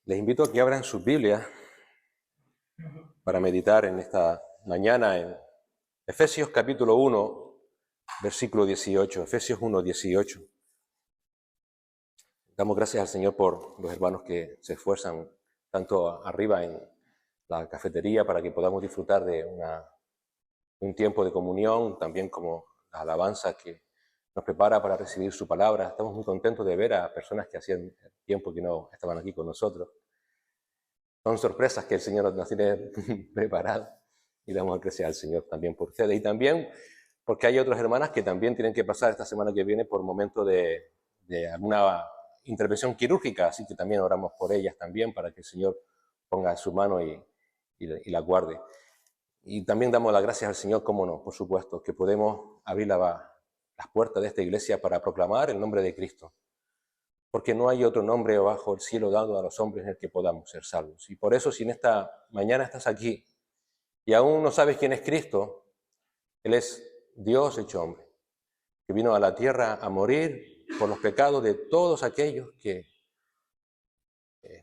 Les invito a que abran sus Biblias para meditar en esta mañana en Efesios capítulo 1, versículo 18. Efesios 1, 18. Damos gracias al Señor por los hermanos que se esfuerzan tanto arriba en la cafetería para que podamos disfrutar de un tiempo de comunión, también como la alabanza que nos prepara para recibir su palabra. Estamos muy contentos de ver a personas que hacían tiempo que no estaban aquí con nosotros. Son sorpresas que el Señor nos tiene preparado y damos gracias al Señor también por ustedes. Y también porque hay otras hermanas que también tienen que pasar esta semana que viene por momento de alguna intervención quirúrgica, así que también oramos por ellas también para que el Señor ponga su mano y la guarde. Y también damos las gracias al Señor, cómo no, por supuesto, que podemos abrir las puertas de esta iglesia para proclamar el nombre de Cristo. Porque no hay otro nombre bajo el cielo dado a los hombres en el que podamos ser salvos. Y por eso, si en esta mañana estás aquí y aún no sabes quién es Cristo, Él es Dios hecho hombre, que vino a la tierra a morir por los pecados de todos aquellos que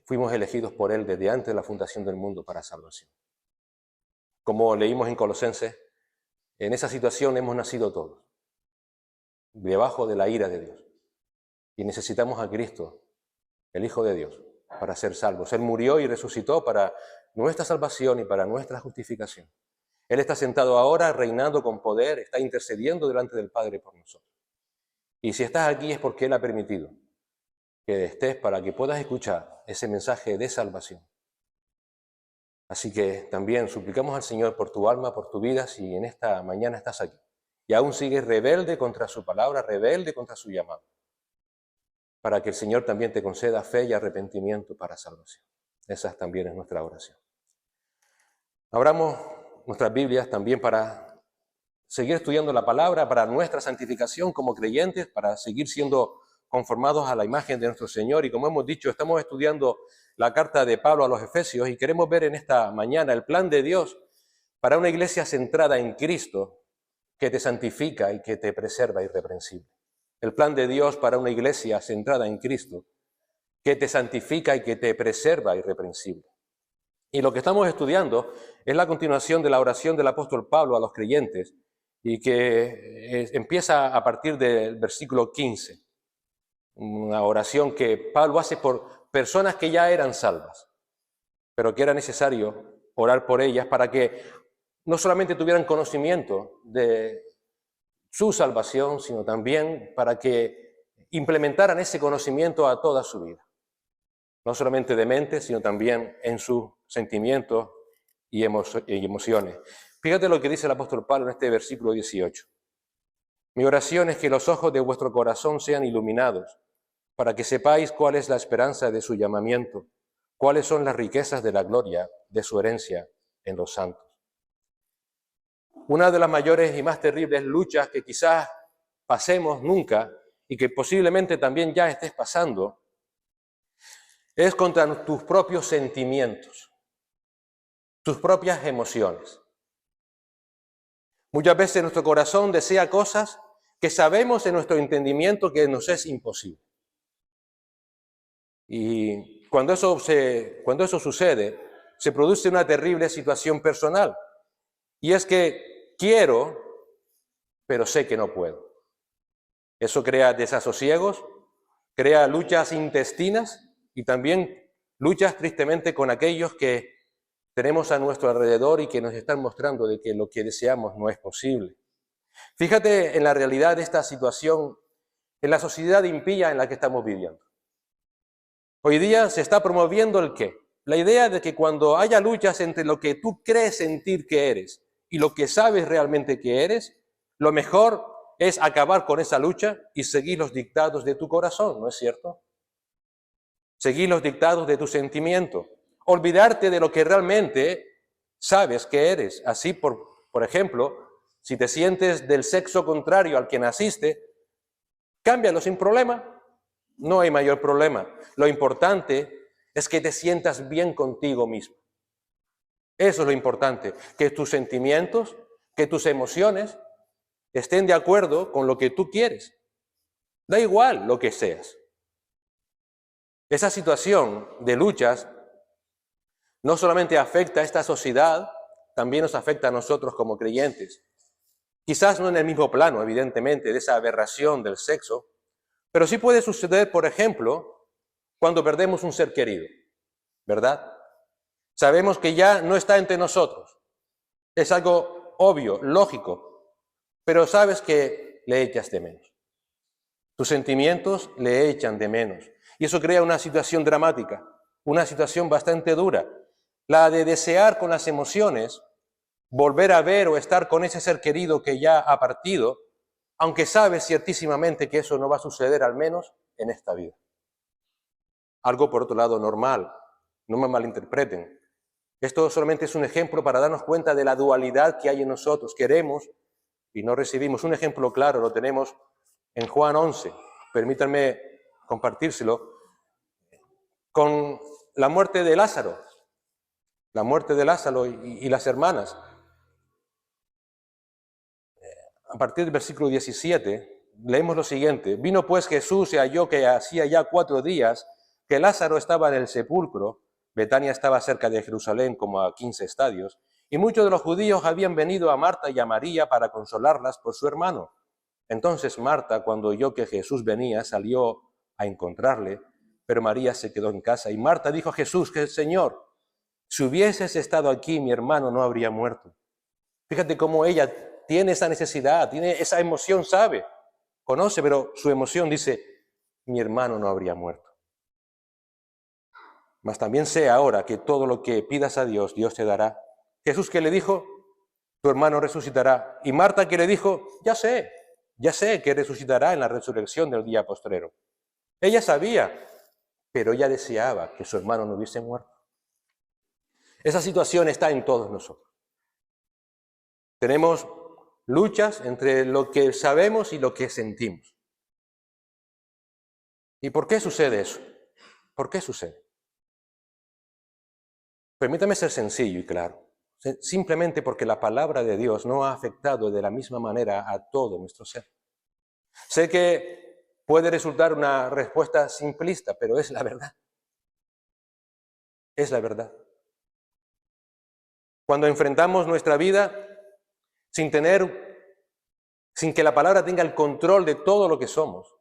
fuimos elegidos por Él desde antes de la fundación del mundo para salvación. Como leímos en Colosenses, en esa situación hemos nacido todos, debajo de la ira de Dios. Y necesitamos a Cristo, el Hijo de Dios, para ser salvos. Él murió y resucitó para nuestra salvación y para nuestra justificación. Él está sentado ahora, reinando con poder, está intercediendo delante del Padre por nosotros. Y si estás aquí es porque Él ha permitido que estés para que puedas escuchar ese mensaje de salvación. Así que también suplicamos al Señor por tu alma, por tu vida, si en esta mañana estás aquí y aún sigues rebelde contra su palabra, rebelde contra su llamado, para que el Señor también te conceda fe y arrepentimiento para salvación. Esa también es nuestra oración. Abramos nuestras Biblias también para seguir estudiando la palabra, para nuestra santificación como creyentes, para seguir siendo conformados a la imagen de nuestro Señor. Y como hemos dicho, estamos estudiando la carta de Pablo a los Efesios y queremos ver en esta mañana el plan de Dios para una iglesia centrada en Cristo que te santifica y que te preserva irreprensible. El plan de Dios para una iglesia centrada en Cristo, que te santifica y que te preserva irreprensible. Y lo que estamos estudiando es la continuación de la oración del apóstol Pablo a los creyentes y que empieza a partir del versículo 15. Una oración que Pablo hace por personas que ya eran salvas, pero que era necesario orar por ellas para que no solamente tuvieran conocimiento de su salvación, sino también para que implementaran ese conocimiento a toda su vida. No solamente de mente, sino también en sus sentimientos y emociones. Fíjate lo que dice el apóstol Pablo en este versículo 18. Mi oración es que los ojos de vuestro corazón sean iluminados, para que sepáis cuál es la esperanza de su llamamiento, cuáles son las riquezas de la gloria de su herencia en los santos. Una de las mayores y más terribles luchas que quizás pasemos nunca y que posiblemente también ya estés pasando es contra tus propios sentimientos, tus propias emociones. Muchas veces nuestro corazón desea cosas que sabemos en nuestro entendimiento que nos es imposible. Y cuando eso sucede, se produce una terrible situación personal. Y es que quiero, pero sé que no puedo. Eso crea desasosiegos, crea luchas intestinas y también luchas tristemente con aquellos que tenemos a nuestro alrededor y que nos están mostrando de que lo que deseamos no es posible. Fíjate en la realidad de esta situación, en la sociedad impía en la que estamos viviendo. Hoy día se está promoviendo el qué. La idea de que cuando haya luchas entre lo que tú crees sentir que eres y lo que sabes realmente que eres, lo mejor es acabar con esa lucha y seguir los dictados de tu corazón, ¿no es cierto? Seguir los dictados de tu sentimiento. Olvidarte de lo que realmente sabes que eres. Así, por ejemplo, si te sientes del sexo contrario al que naciste, cámbialo sin problema. No hay mayor problema. Lo importante es que te sientas bien contigo mismo. Eso es lo importante, que tus sentimientos, que tus emociones estén de acuerdo con lo que tú quieres. Da igual lo que seas. Esa situación de luchas no solamente afecta a esta sociedad, también nos afecta a nosotros como creyentes. Quizás no en el mismo plano, evidentemente, de esa aberración del sexo, pero sí puede suceder, por ejemplo, cuando perdemos un ser querido, ¿verdad? Sabemos que ya no está entre nosotros. Es algo obvio, lógico, pero sabes que le echas de menos. Tus sentimientos le echan de menos. Y eso crea una situación dramática, una situación bastante dura. La de desear con las emociones volver a ver o estar con ese ser querido que ya ha partido, aunque sabes ciertísimamente que eso no va a suceder al menos en esta vida. Algo, por otro lado, normal. No me malinterpreten. Esto solamente es un ejemplo para darnos cuenta de la dualidad que hay en nosotros. Queremos y no recibimos. Un ejemplo claro lo tenemos en Juan 11. Permítanme compartírselo. Con la muerte de Lázaro. La muerte de Lázaro y las hermanas. A partir del versículo 17, leemos lo siguiente. Vino pues Jesús y halló que hacía ya 4 días que Lázaro estaba en el sepulcro. Betania estaba cerca de Jerusalén, como a 15 estadios, y muchos de los judíos habían venido a Marta y a María para consolarlas por su hermano. Entonces Marta, cuando oyó que Jesús venía, salió a encontrarle, pero María se quedó en casa. Y Marta dijo a Jesús, que Señor, si hubieses estado aquí, mi hermano no habría muerto. Fíjate cómo ella tiene esa necesidad, tiene esa emoción, sabe, conoce, pero su emoción dice, mi hermano no habría muerto. Mas también sé ahora que todo lo que pidas a Dios, Dios te dará. Jesús que le dijo, tu hermano resucitará. Y Marta que le dijo, ya sé que resucitará en la resurrección del día postrero. Ella sabía, pero ella deseaba que su hermano no hubiese muerto. Esa situación está en todos nosotros. Tenemos luchas entre lo que sabemos y lo que sentimos. ¿Y por qué sucede eso? ¿Por qué sucede? Permítame ser sencillo y claro. Simplemente porque la palabra de Dios no ha afectado de la misma manera a todo nuestro ser. Sé que puede resultar una respuesta simplista, pero es la verdad. Es la verdad. Cuando enfrentamos nuestra vida sin que la palabra tenga el control de todo lo que somos,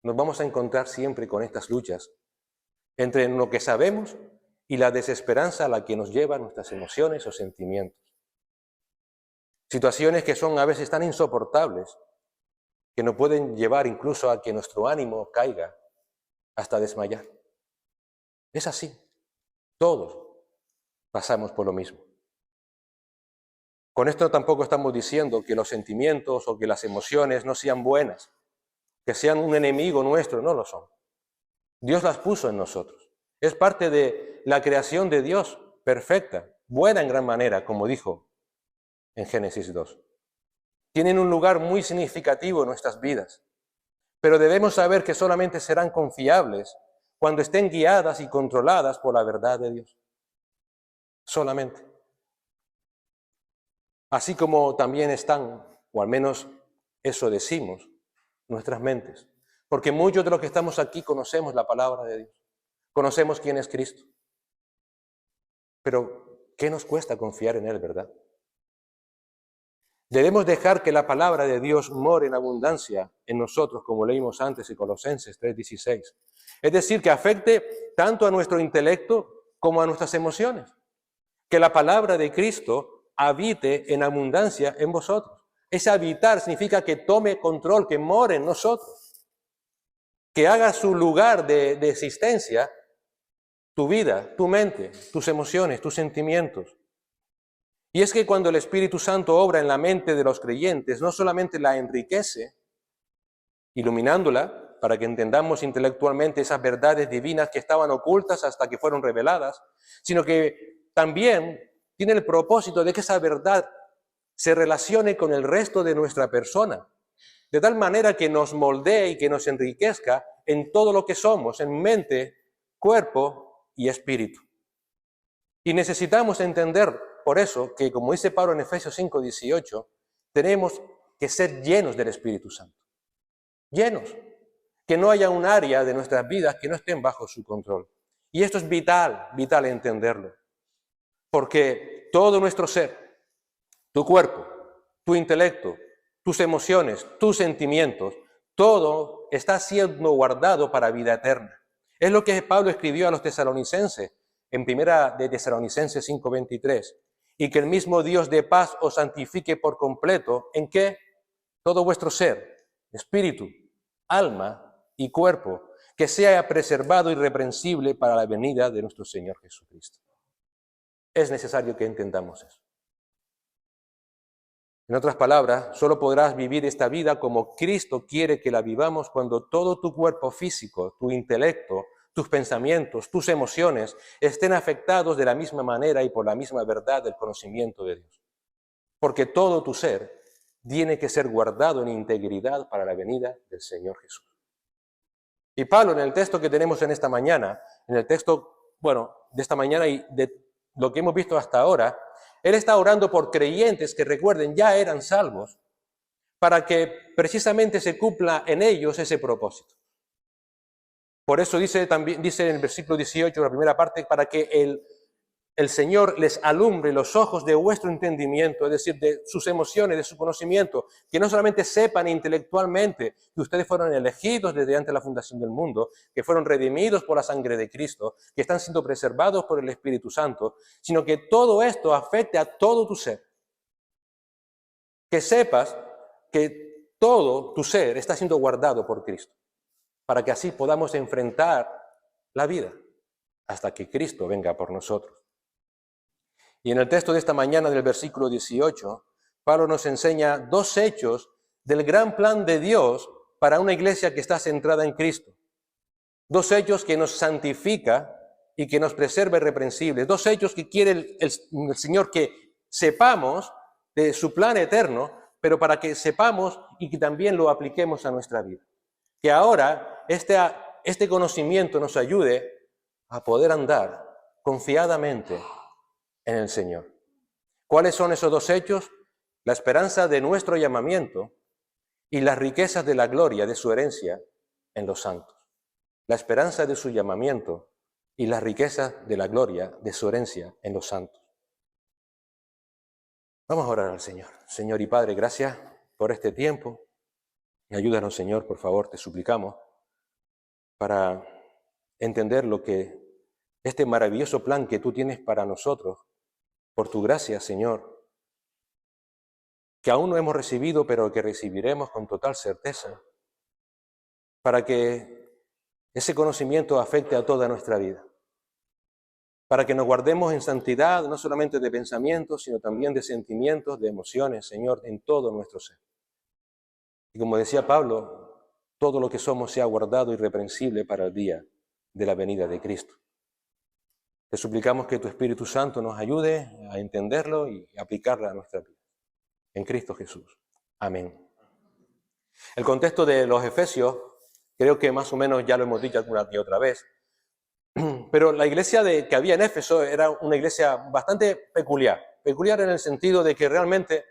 nos vamos a encontrar siempre con estas luchas entre lo que sabemos y la desesperanza a la que nos llevan nuestras emociones o sentimientos. Situaciones que son a veces tan insoportables que nos pueden llevar incluso a que nuestro ánimo caiga hasta desmayar. Es así. Todos pasamos por lo mismo. Con esto tampoco estamos diciendo que los sentimientos o que las emociones no sean buenas, que sean un enemigo nuestro, no lo son. Dios las puso en nosotros. Es parte de la creación de Dios, perfecta, buena en gran manera, como dijo en Génesis 2. Tienen un lugar muy significativo en nuestras vidas, pero debemos saber que solamente serán confiables cuando estén guiadas y controladas por la verdad de Dios. Solamente. Así como también están, o al menos eso decimos, nuestras mentes. Porque muchos de los que estamos aquí conocemos la palabra de Dios. Conocemos quién es Cristo. Pero, ¿qué nos cuesta confiar en Él, verdad? Debemos dejar que la palabra de Dios more en abundancia en nosotros, como leímos antes en Colosenses 3:16. Es decir, que afecte tanto a nuestro intelecto como a nuestras emociones. Que la palabra de Cristo habite en abundancia en vosotros. Ese habitar significa que tome control, que more en nosotros. Que haga su lugar de existencia tu vida, tu mente, tus emociones, tus sentimientos. Y es que cuando el Espíritu Santo obra en la mente de los creyentes, no solamente la enriquece, iluminándola para que entendamos intelectualmente esas verdades divinas que estaban ocultas hasta que fueron reveladas, sino que también tiene el propósito de que esa verdad se relacione con el resto de nuestra persona, de tal manera que nos moldee y que nos enriquezca en todo lo que somos, en mente, cuerpo y espíritu. Y necesitamos entender por eso que, como dice Pablo en Efesios 5:18, tenemos que ser llenos del Espíritu Santo. Llenos. que no haya un área de nuestras vidas que no estén bajo su control. Y esto es vital, vital entenderlo. Porque todo nuestro ser, tu cuerpo, tu intelecto, tus emociones, tus sentimientos, todo está siendo guardado para vida eterna. Es lo que Pablo escribió a los tesalonicenses en primera de Tesalonicenses 5:23. Y que el mismo Dios de paz os santifique por completo, ¿en qué? Todo vuestro ser, espíritu, alma y cuerpo, que sea preservado irreprensible para la venida de nuestro Señor Jesucristo. Es necesario que entendamos eso. En otras palabras, solo podrás vivir esta vida como Cristo quiere que la vivamos cuando todo tu cuerpo físico, tu intelecto, tus pensamientos, tus emociones estén afectados de la misma manera y por la misma verdad del conocimiento de Dios. Porque todo tu ser tiene que ser guardado en integridad para la venida del Señor Jesús. Y Pablo, en el texto que tenemos en esta mañana, en el texto, de esta mañana y de lo que hemos visto hasta ahora, él está orando por creyentes que, recuerden, ya eran salvos, para que precisamente se cumpla en ellos ese propósito. Por eso dice en el versículo 18, la primera parte, para que el Señor les alumbre los ojos de vuestro entendimiento, es decir, de sus emociones, de su conocimiento, que no solamente sepan intelectualmente que ustedes fueron elegidos desde antes de la fundación del mundo, que fueron redimidos por la sangre de Cristo, que están siendo preservados por el Espíritu Santo, sino que todo esto afecte a todo tu ser. Que sepas que todo tu ser está siendo guardado por Cristo, para que así podamos enfrentar la vida hasta que Cristo venga por nosotros. Y en el texto de esta mañana del versículo 18, Pablo nos enseña dos hechos del gran plan de Dios para una iglesia que está centrada en Cristo. Dos hechos que nos santifica y que nos preserva irreprensibles. Dos hechos que quiere el Señor que sepamos de su plan eterno, pero para que sepamos y que también lo apliquemos a nuestra vida. Que ahora este conocimiento nos ayude a poder andar confiadamente en el Señor. ¿Cuáles son esos dos hechos? La esperanza de nuestro llamamiento y las riquezas de la gloria de su herencia en los santos. La esperanza de su llamamiento y las riquezas de la gloria de su herencia en los santos. Vamos a orar al Señor. Señor y Padre, gracias por este tiempo. Y ayúdanos, Señor, por favor, te suplicamos, para entender lo que este maravilloso plan que tú tienes para nosotros, por tu gracia, Señor, que aún no hemos recibido, pero que recibiremos con total certeza, para que ese conocimiento afecte a toda nuestra vida, para que nos guardemos en santidad, no solamente de pensamientos, sino también de sentimientos, de emociones, Señor, en todo nuestro ser. Y como decía Pablo, todo lo que somos sea guardado irreprensible para el día de la venida de Cristo. Te suplicamos que tu Espíritu Santo nos ayude a entenderlo y aplicarlo a nuestra vida. En Cristo Jesús. Amén. El contexto de los Efesios, creo que más o menos ya lo hemos dicho alguna y otra vez, pero la iglesia que había en Éfeso era una iglesia bastante peculiar. Peculiar en el sentido de que realmente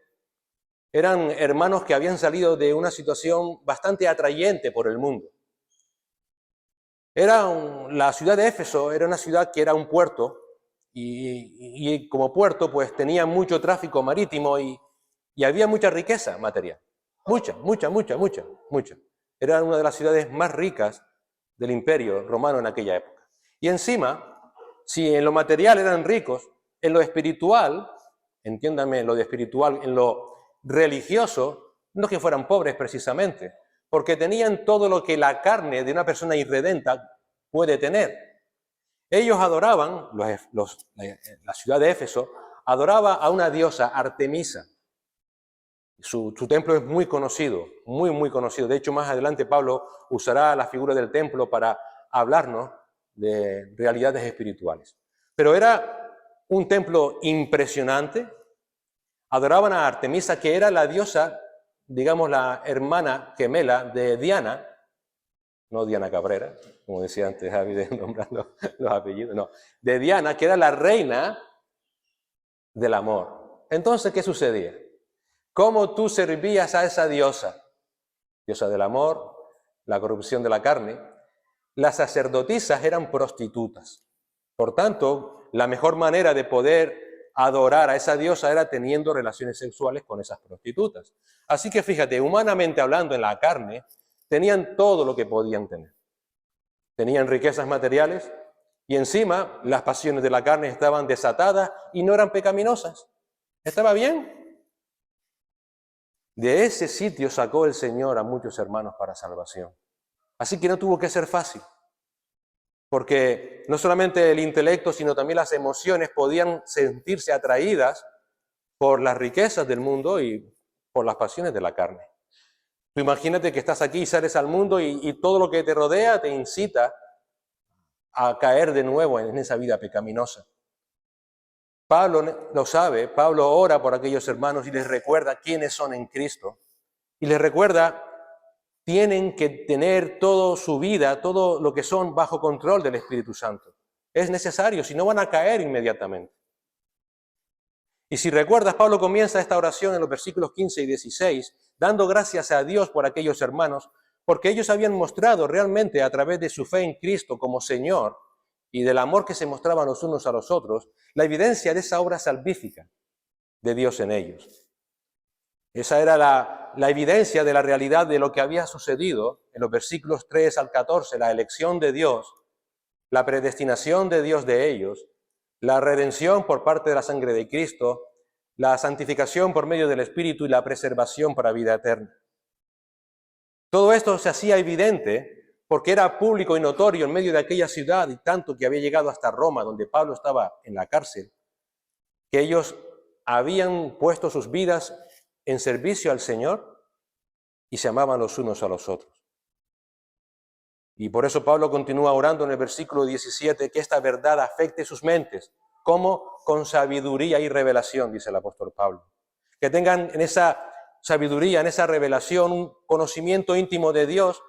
eran hermanos que habían salido de una situación bastante atrayente por el mundo. La ciudad de Éfeso era una ciudad que era un puerto y como puerto pues tenía mucho tráfico marítimo y había mucha riqueza material. Mucha. Era una de las ciudades más ricas del Imperio Romano en aquella época. Y encima, si en lo material eran ricos, en lo espiritual, entiéndame, lo de espiritual, en lo religioso, no que fueran pobres precisamente, porque tenían todo lo que la carne de una persona irredenta puede tener. Ellos adoraban, la ciudad de Éfeso, adoraba a una diosa, Artemisa. Su templo es muy conocido, muy conocido. De hecho, más adelante Pablo usará la figura del templo para hablarnos de realidades espirituales. Pero era un templo impresionante. Adoraban a Artemisa, que era la diosa, digamos, la hermana gemela de Diana, no Diana Cabrera, como decía antes Javi de nombrar los apellidos, no, de Diana, que era la reina del amor. Entonces, ¿qué sucedía? ¿Cómo tú servías a esa diosa? Diosa del amor, la corrupción de la carne, las sacerdotisas eran prostitutas. Por tanto, la mejor manera de poder adorar a esa diosa era teniendo relaciones sexuales con esas prostitutas. Así que fíjate, humanamente hablando, en la carne, tenían todo lo que podían tener. Tenían riquezas materiales y encima las pasiones de la carne estaban desatadas y no eran pecaminosas. ¿Estaba bien? De ese sitio sacó el Señor a muchos hermanos para salvación. Así que no tuvo que ser fácil, porque no solamente el intelecto, sino también las emociones podían sentirse atraídas por las riquezas del mundo y por las pasiones de la carne. Tú imagínate que estás aquí y sales al mundo y todo lo que te rodea te incita a caer de nuevo en esa vida pecaminosa. Pablo lo sabe, Pablo ora por aquellos hermanos y les recuerda quiénes son en Cristo. Y les recuerda, tienen que tener toda su vida, todo lo que son bajo control del Espíritu Santo. Es necesario, si no van a caer inmediatamente. Y si recuerdas, Pablo comienza esta oración en los versículos 15 y 16, dando gracias a Dios por aquellos hermanos, porque ellos habían mostrado realmente a través de su fe en Cristo como Señor y del amor que se mostraban los unos a los otros, la evidencia de esa obra salvífica de Dios en ellos. Esa era la evidencia de la realidad de lo que había sucedido en los versículos 3 al 14, la elección de Dios, la predestinación de Dios de ellos, la redención por parte de la sangre de Cristo, la santificación por medio del Espíritu y la preservación para vida eterna. Todo esto se hacía evidente porque era público y notorio en medio de aquella ciudad, y tanto que había llegado hasta Roma, donde Pablo estaba en la cárcel, que ellos habían puesto sus vidas en servicio al Señor y se amaban los unos a los otros. Y por eso Pablo continúa orando en el versículo 17, que esta verdad afecte sus mentes, como con sabiduría y revelación, dice el apóstol Pablo. Que tengan en esa sabiduría, en esa revelación, un conocimiento íntimo de Dios,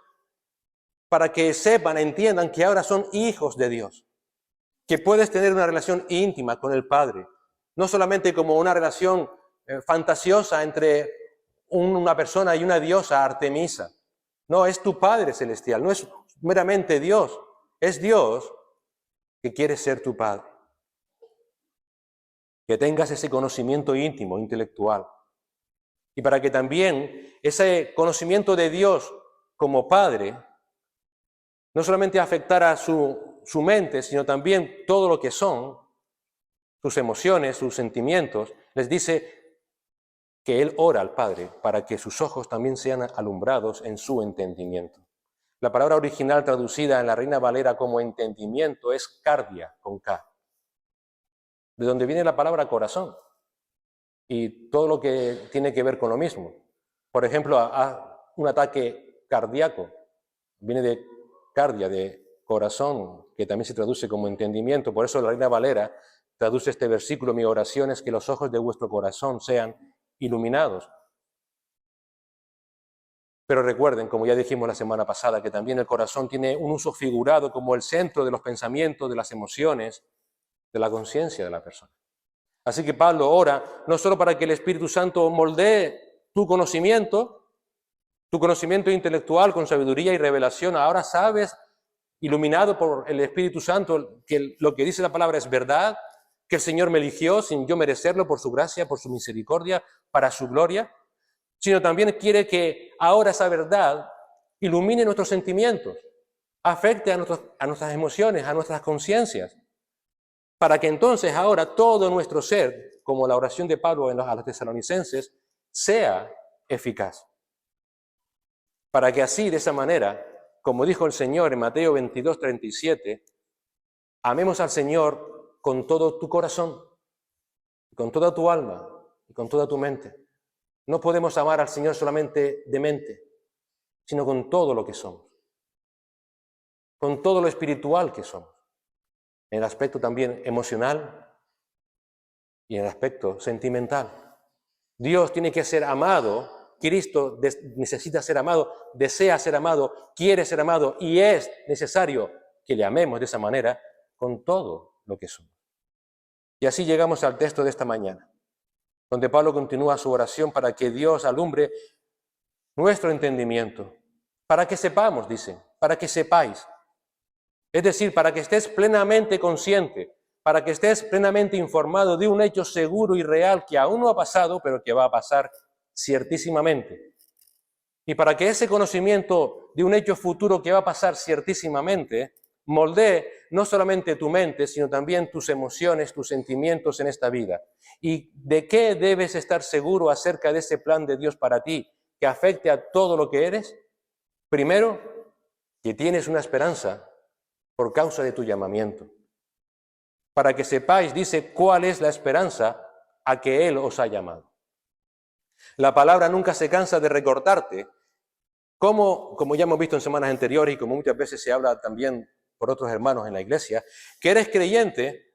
para que sepan, entiendan que ahora son hijos de Dios, que puedes tener una relación íntima con el Padre, no solamente como una relación fantasiosa entre una persona y una diosa, Artemisa. No, es tu Padre celestial, no es meramente Dios, es Dios que quiere ser tu Padre. Que tengas ese conocimiento íntimo, intelectual. Y para que también ese conocimiento de Dios como Padre no solamente afectara su mente, sino también todo lo que son, sus emociones, sus sentimientos, les dice que Él ora al Padre para que sus ojos también sean alumbrados en su entendimiento. La palabra original traducida en la Reina Valera como entendimiento es cardia, con K, de donde viene la palabra corazón y todo lo que tiene que ver con lo mismo. Por ejemplo, un ataque cardíaco viene de cardia, de corazón, que también se traduce como entendimiento. Por eso la Reina Valera traduce este versículo: mi oración es que los ojos de vuestro corazón sean iluminados. Pero recuerden, como ya dijimos la semana pasada, que también el corazón tiene un uso figurado como el centro de los pensamientos, de las emociones, de la conciencia de la persona. Así que Pablo ora no solo para que el Espíritu Santo moldee tu conocimiento intelectual con sabiduría y revelación. Ahora sabes, iluminado por el Espíritu Santo, que lo que dice la palabra es verdad, que el Señor me eligió sin yo merecerlo por su gracia, por su misericordia, para su gloria, sino también quiere que ahora esa verdad ilumine nuestros sentimientos, afecte a nuestras emociones, a nuestras conciencias, para que entonces ahora todo nuestro ser, como la oración de Pablo a los tesalonicenses, sea eficaz. Para que así, de esa manera, como dijo el Señor en Mateo 22:37, amemos al Señor con todo tu corazón, con toda tu alma y con toda tu mente. No podemos amar al Señor solamente de mente, sino con todo lo que somos, con todo lo espiritual que somos, en el aspecto también emocional y en el aspecto sentimental. Dios tiene que ser amado. Cristo necesita ser amado, desea ser amado, quiere ser amado, y es necesario que le amemos de esa manera con todo lo que somos. Y así llegamos al texto de esta mañana, donde Pablo continúa su oración para que Dios alumbre nuestro entendimiento, Para que sepamos, dicen, para que sepáis. Es decir, para que estés plenamente consciente, para que estés plenamente informado de un hecho seguro y real que aún no ha pasado, pero que va a pasar ciertísimamente. Y para que ese conocimiento de un hecho futuro que va a pasar ciertísimamente moldee no solamente tu mente, sino también tus emociones, tus sentimientos en esta vida. ¿Y de qué debes estar seguro acerca de ese plan de Dios para ti que afecte a todo lo que eres? Primero, que tienes una esperanza por causa de tu llamamiento. Para que sepáis, dice, cuál es la esperanza a que Él os ha llamado. La palabra nunca se cansa de recordarte, como ya hemos visto en semanas anteriores y como muchas veces se habla también por otros hermanos en la iglesia, que eres creyente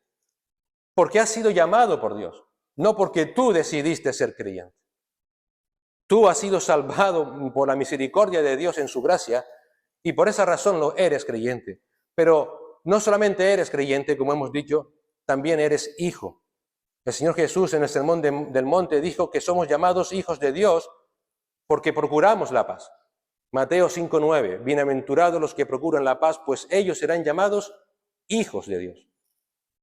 porque has sido llamado por Dios, no porque tú decidiste ser creyente. Tú has sido salvado por la misericordia de Dios en su gracia y por esa razón lo eres creyente. Pero no solamente eres creyente, como hemos dicho, también eres hijo. El Señor Jesús en el Sermón del Monte dijo que somos llamados hijos de Dios porque procuramos la paz. Mateo 5:9, bienaventurados los que procuran la paz, pues ellos serán llamados hijos de Dios.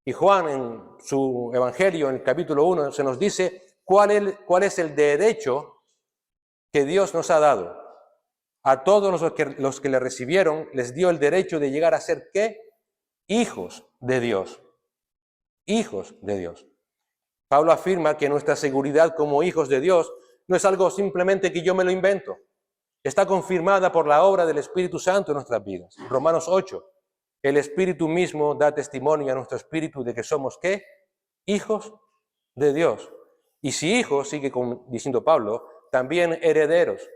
Y Juan en su Evangelio, en el capítulo 1, se nos dice cuál es el derecho que Dios nos ha dado. A todos los que le recibieron les dio el derecho de llegar a ser, ¿qué? Hijos de Dios. Hijos de Dios. Pablo afirma que nuestra seguridad como hijos de Dios no es algo simplemente que yo me lo invento. Está confirmada por la obra del Espíritu Santo en nuestras vidas. Romanos 8. El Espíritu mismo da testimonio a nuestro espíritu de que somos, ¿qué? Hijos de Dios. Y si hijos, sigue diciendo Pablo, también herederos.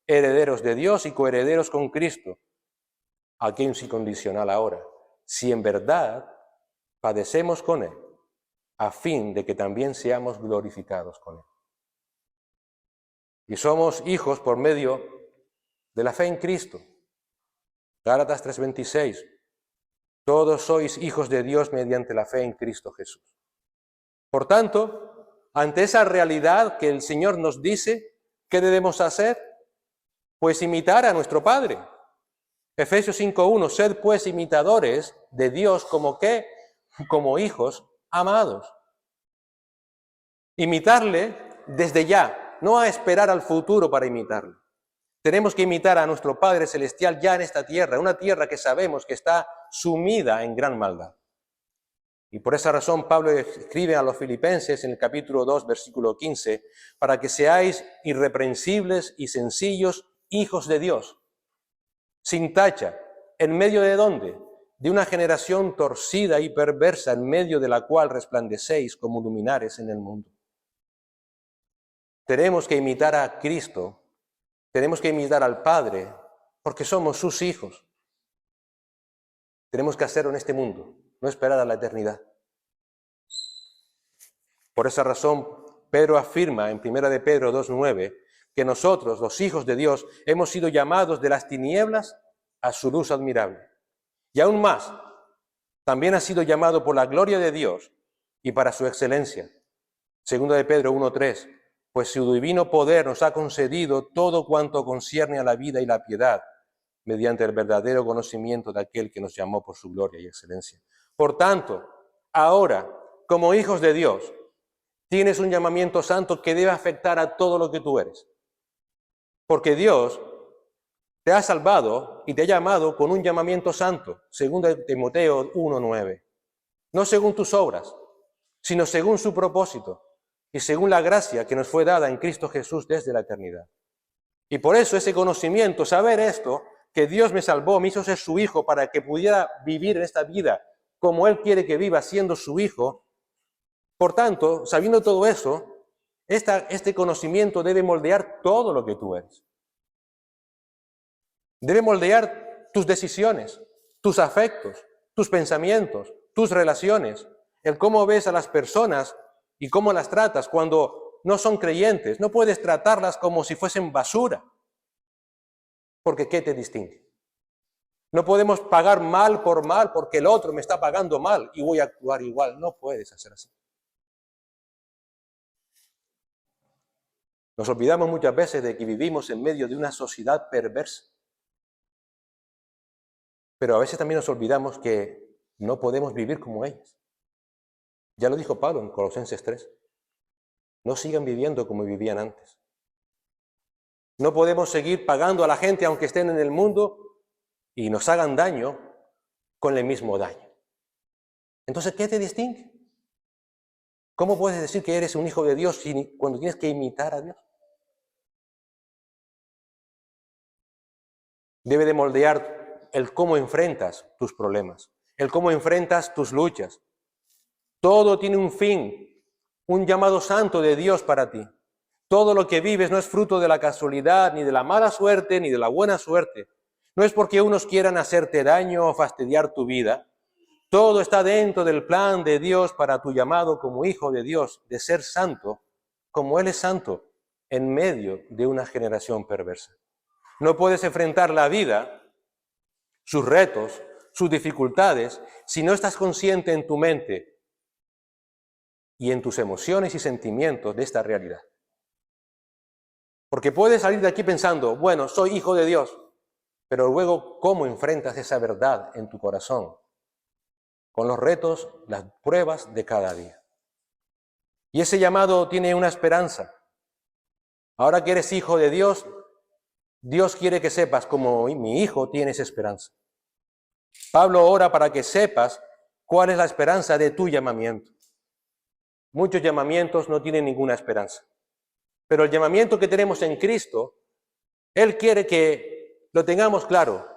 Herederos de Dios y coherederos con Cristo. Aquí un sí condicional ahora. Si en verdad padecemos con Él, a fin de que también seamos glorificados con Él. Y somos hijos por medio de la fe en Cristo. Gálatas 3:26. Todos sois hijos de Dios mediante la fe en Cristo Jesús. Por tanto, ante esa realidad que el Señor nos dice, ¿qué debemos hacer? Pues imitar a nuestro Padre. Efesios 5:1, sed pues imitadores de Dios como ¿qué? Como hijos amados. Imitarle desde ya, no a esperar al futuro para imitarle. Tenemos que imitar a nuestro Padre Celestial ya en esta tierra, una tierra que sabemos que está sumida en gran maldad. Y por esa razón Pablo escribe a los Filipenses en el capítulo 2, versículo 15, para que seáis irreprensibles y sencillos hijos de Dios, sin tacha, ¿en medio de dónde? De una generación torcida y perversa, en medio de la cual resplandecéis como luminares en el mundo. Tenemos que imitar a Cristo, tenemos que imitar al Padre, porque somos sus hijos. Tenemos que hacerlo en este mundo, no esperar a la eternidad. Por esa razón, Pedro afirma en 1 de Pedro 2:9 que nosotros, los hijos de Dios, hemos sido llamados de las tinieblas a su luz admirable. Y aún más, también ha sido llamado por la gloria de Dios y para su excelencia. 2 de Pedro 1:3, pues su divino poder nos ha concedido todo cuanto concierne a la vida y la piedad, mediante el verdadero conocimiento de aquel que nos llamó por su gloria y excelencia. Por tanto, ahora, como hijos de Dios, tienes un llamamiento santo que debe afectar a todo lo que tú eres. Porque Dios te ha salvado y te ha llamado con un llamamiento santo, según Timoteo 1:9. No según tus obras, sino según su propósito y según la gracia que nos fue dada en Cristo Jesús desde la eternidad. Y por eso ese conocimiento, saber esto, que Dios me salvó, me hizo ser su hijo para que pudiera vivir en esta vida como Él quiere que viva siendo su hijo. Por tanto, sabiendo todo eso, este conocimiento debe moldear todo lo que tú eres. Debe moldear tus decisiones, tus afectos, tus pensamientos, tus relaciones, el cómo ves a las personas y cómo las tratas cuando no son creyentes. No puedes tratarlas como si fuesen basura, porque ¿qué te distingue? No podemos pagar mal por mal porque el otro me está pagando mal y voy a actuar igual. No puedes hacer así. Nos olvidamos muchas veces de que vivimos en medio de una sociedad perversa. Pero a veces también nos olvidamos que no podemos vivir como ellas. Ya lo dijo Pablo en Colosenses 3. No sigan viviendo como vivían antes. No podemos seguir pagando a la gente aunque estén en el mundo y nos hagan daño con el mismo daño. Entonces, ¿qué te distingue? ¿Cómo puedes decir que eres un hijo de Dios cuando tienes que imitar a Dios? Debe de moldear el cómo enfrentas tus problemas, el cómo enfrentas tus luchas. Todo tiene un fin, un llamado santo de Dios para ti. Todo lo que vives no es fruto de la casualidad, ni de la mala suerte, ni de la buena suerte. No es porque unos quieran hacerte daño o fastidiar tu vida. Todo está dentro del plan de Dios para tu llamado como hijo de Dios, de ser santo, como Él es santo, en medio de una generación perversa. No puedes enfrentar la vida, sus retos, sus dificultades, si no estás consciente en tu mente y en tus emociones y sentimientos de esta realidad. Porque puedes salir de aquí pensando, bueno, soy hijo de Dios, pero luego, ¿cómo enfrentas esa verdad en tu corazón? Con los retos, las pruebas de cada día. Y ese llamado tiene una esperanza. Ahora que eres hijo de Dios, Dios quiere que sepas como mi hijo tienes esperanza. Pablo ora para que sepas cuál es la esperanza de tu llamamiento. Muchos llamamientos no tienen ninguna esperanza. Pero el llamamiento que tenemos en Cristo, Él quiere que lo tengamos claro,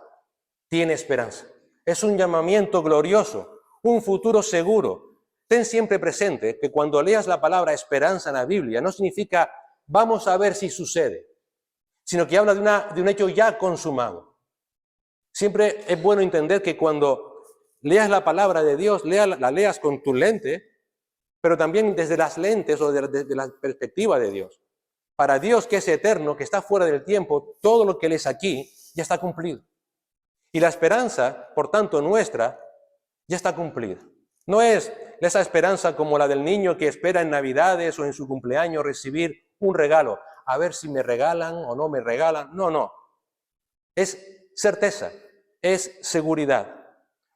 tiene esperanza. Es un llamamiento glorioso, un futuro seguro. Ten siempre presente que cuando leas la palabra esperanza en la Biblia, no significa vamos a ver si sucede, sino que habla de un hecho ya consumado. Siempre es bueno entender que cuando leas la palabra de Dios, la leas con tu lente, pero también desde las lentes o desde la perspectiva de Dios. Para Dios, que es eterno, que está fuera del tiempo, todo lo que Él es aquí ya está cumplido. Y la esperanza, por tanto, nuestra, ya está cumplida. No es esa esperanza como la del niño que espera en Navidades o en su cumpleaños recibir un regalo, a ver si me regalan o no me regalan. No, no. Es certeza, es seguridad.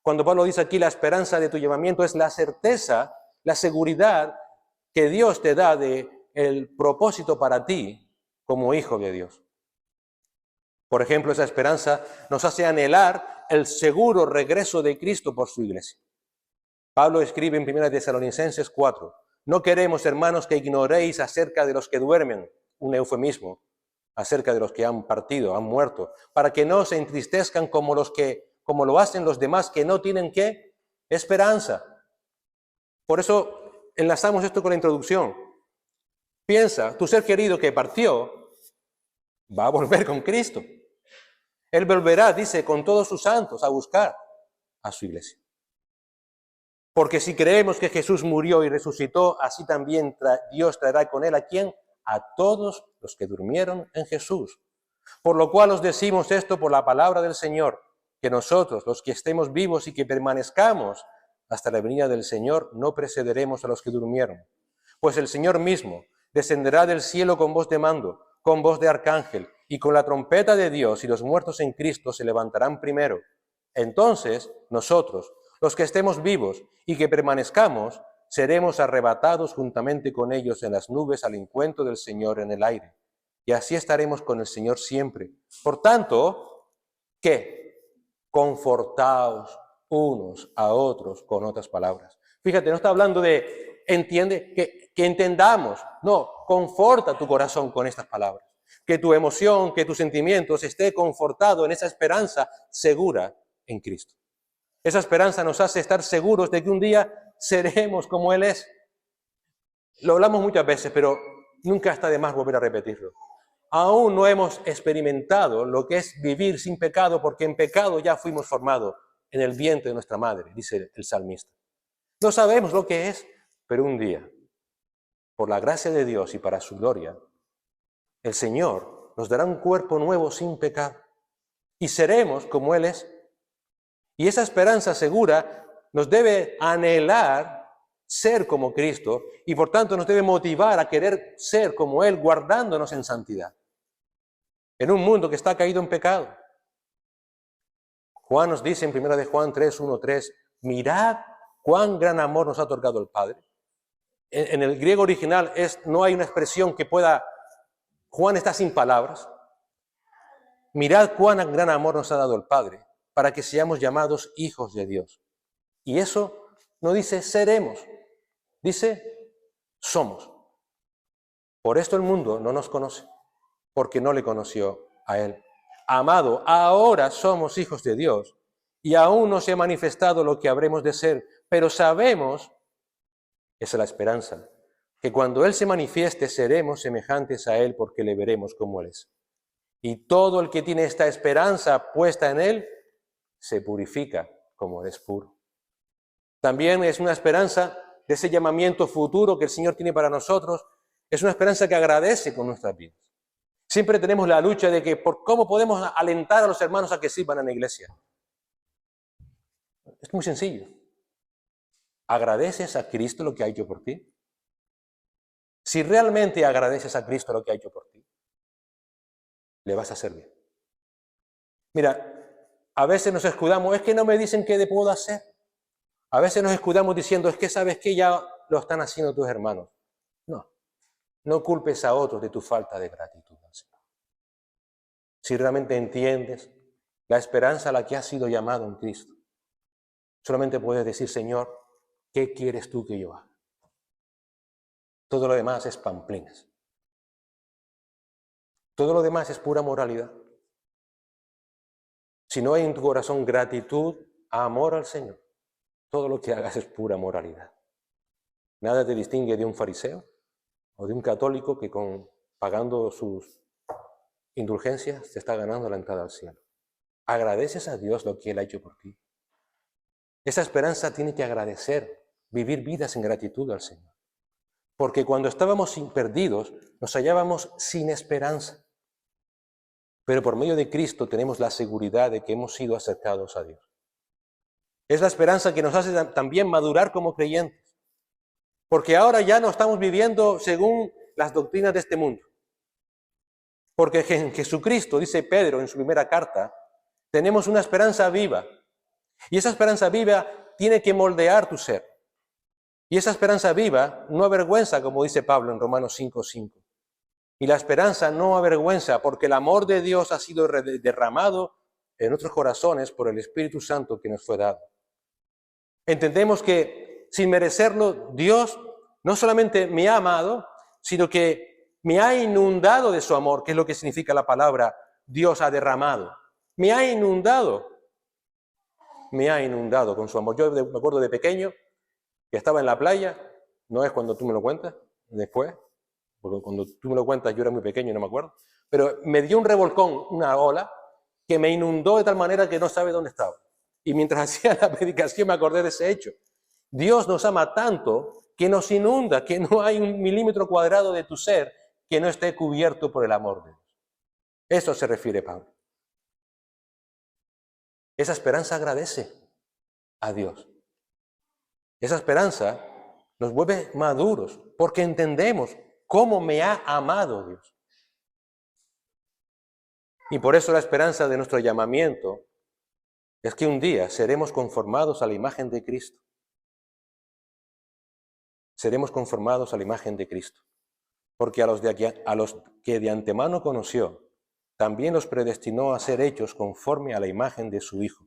Cuando Pablo dice aquí la esperanza de tu llamamiento es la certeza, la seguridad que Dios te da de el propósito para ti como hijo de Dios. Por ejemplo, esa esperanza nos hace anhelar el seguro regreso de Cristo por su iglesia. Pablo escribe en 1 Tesalonicenses 4, no queremos, hermanos, que ignoréis acerca de los que duermen, un eufemismo, acerca de los que han partido, han muerto, para que no se entristezcan como lo hacen los demás que no tienen ¿qué? Esperanza. Por eso enlazamos esto con la introducción. Piensa, tu ser querido que partió va a volver con Cristo. Él volverá, dice, con todos sus santos a buscar a su iglesia. Porque si creemos que Jesús murió y resucitó, así también Dios traerá con Él ¿a quién? A todos los que durmieron en Jesús. Por lo cual os decimos esto por la palabra del Señor, que nosotros, los que estemos vivos y que permanezcamos hasta la venida del Señor, no precederemos a los que durmieron. Pues el Señor mismo descenderá del cielo con voz de mando, con voz de arcángel, y con la trompeta de Dios, y los muertos en Cristo se levantarán primero. Entonces, nosotros, los que estemos vivos y que permanezcamos, seremos arrebatados juntamente con ellos en las nubes al encuentro del Señor en el aire. Y así estaremos con el Señor siempre. Por tanto, ¿qué? Confortaos unos a otros con otras palabras. Fíjate, no está hablando de, entiende, que entendamos. No, conforta tu corazón con estas palabras. Que tu emoción, que tus sentimientos esté confortado en esa esperanza segura en Cristo. Esa esperanza nos hace estar seguros de que un día seremos como Él es. Lo hablamos muchas veces, pero nunca está de más volver a repetirlo. Aún no hemos experimentado lo que es vivir sin pecado, porque en pecado ya fuimos formados en el vientre de nuestra madre, dice el salmista. No sabemos lo que es, pero un día, por la gracia de Dios y para su gloria, el Señor nos dará un cuerpo nuevo sin pecado y seremos como Él es. Y esa esperanza segura nos debe anhelar ser como Cristo y por tanto nos debe motivar a querer ser como Él, guardándonos en santidad. En un mundo que está caído en pecado. Juan nos dice en 1 de Juan 3, 1, 3, mirad cuán gran amor nos ha otorgado el Padre. En el griego original no hay una expresión que pueda... Juan está sin palabras. Mirad cuán gran amor nos ha dado el Padre para que seamos llamados hijos de Dios. Y eso no dice seremos, dice somos. Por esto el mundo no nos conoce, porque no le conoció a Él. Amado, ahora somos hijos de Dios y aún no se ha manifestado lo que habremos de ser, pero sabemos, esa es la esperanza, que cuando Él se manifieste seremos semejantes a Él porque le veremos como Él es. Y todo el que tiene esta esperanza puesta en Él se purifica como Él es puro. También es una esperanza de ese llamamiento futuro que el Señor tiene para nosotros. Es una esperanza que agradece con nuestras vidas. Siempre tenemos la lucha de que por cómo podemos alentar a los hermanos a que sirvan en la iglesia. Es muy sencillo. ¿Agradeces a Cristo lo que ha hecho por ti? Si realmente agradeces a Cristo lo que ha hecho por ti, le vas a servir. Mira, a veces nos escudamos, es que no me dicen qué puedo hacer. A veces nos escudamos diciendo, es que sabes que ya lo están haciendo tus hermanos. No culpes a otros de tu falta de gratitud al Señor. Si realmente entiendes la esperanza a la que has sido llamado en Cristo, solamente puedes decir, Señor, ¿qué quieres tú que yo haga? Todo lo demás es pamplinas. Todo lo demás es pura moralidad. Si no hay en tu corazón gratitud, amor al Señor, todo lo que hagas es pura moralidad. Nada te distingue de un fariseo o de un católico que pagando sus indulgencias se está ganando la entrada al cielo. Agradeces a Dios lo que Él ha hecho por ti. Esa esperanza tiene que agradecer, vivir vidas en gratitud al Señor. Porque cuando estábamos perdidos, nos hallábamos sin esperanza. Pero por medio de Cristo tenemos la seguridad de que hemos sido acercados a Dios. Es la esperanza que nos hace también madurar como creyentes. Porque ahora ya no estamos viviendo según las doctrinas de este mundo. Porque en Jesucristo, dice Pedro en su primera carta, tenemos una esperanza viva. Y esa esperanza viva tiene que moldear tu ser. Y esa esperanza viva no avergüenza, como dice Pablo en Romanos 5:5. Y la esperanza no avergüenza, porque el amor de Dios ha sido derramado en nuestros corazones por el Espíritu Santo que nos fue dado. Entendemos que sin merecerlo, Dios no solamente me ha amado, sino que me ha inundado de su amor, que es lo que significa la palabra Dios ha derramado. Me ha inundado con su amor. Yo me acuerdo de pequeño que estaba en la playa, no es cuando tú me lo cuentas, después, porque cuando tú me lo cuentas yo era muy pequeño y no me acuerdo, pero me dio un revolcón, una ola, que me inundó de tal manera que no sabe dónde estaba. Y mientras hacía la predicación me acordé de ese hecho. Dios nos ama tanto que nos inunda, que no hay un milímetro cuadrado de tu ser que no esté cubierto por el amor de Dios. Eso se refiere Pablo. Esa esperanza agradece a Dios. Esa esperanza nos vuelve maduros porque entendemos cómo me ha amado Dios. Y por eso la esperanza de nuestro llamamiento es que un día seremos conformados a la imagen de Cristo. Seremos conformados a la imagen de Cristo. Porque a los que de antemano conoció, también los predestinó a ser hechos conforme a la imagen de su Hijo,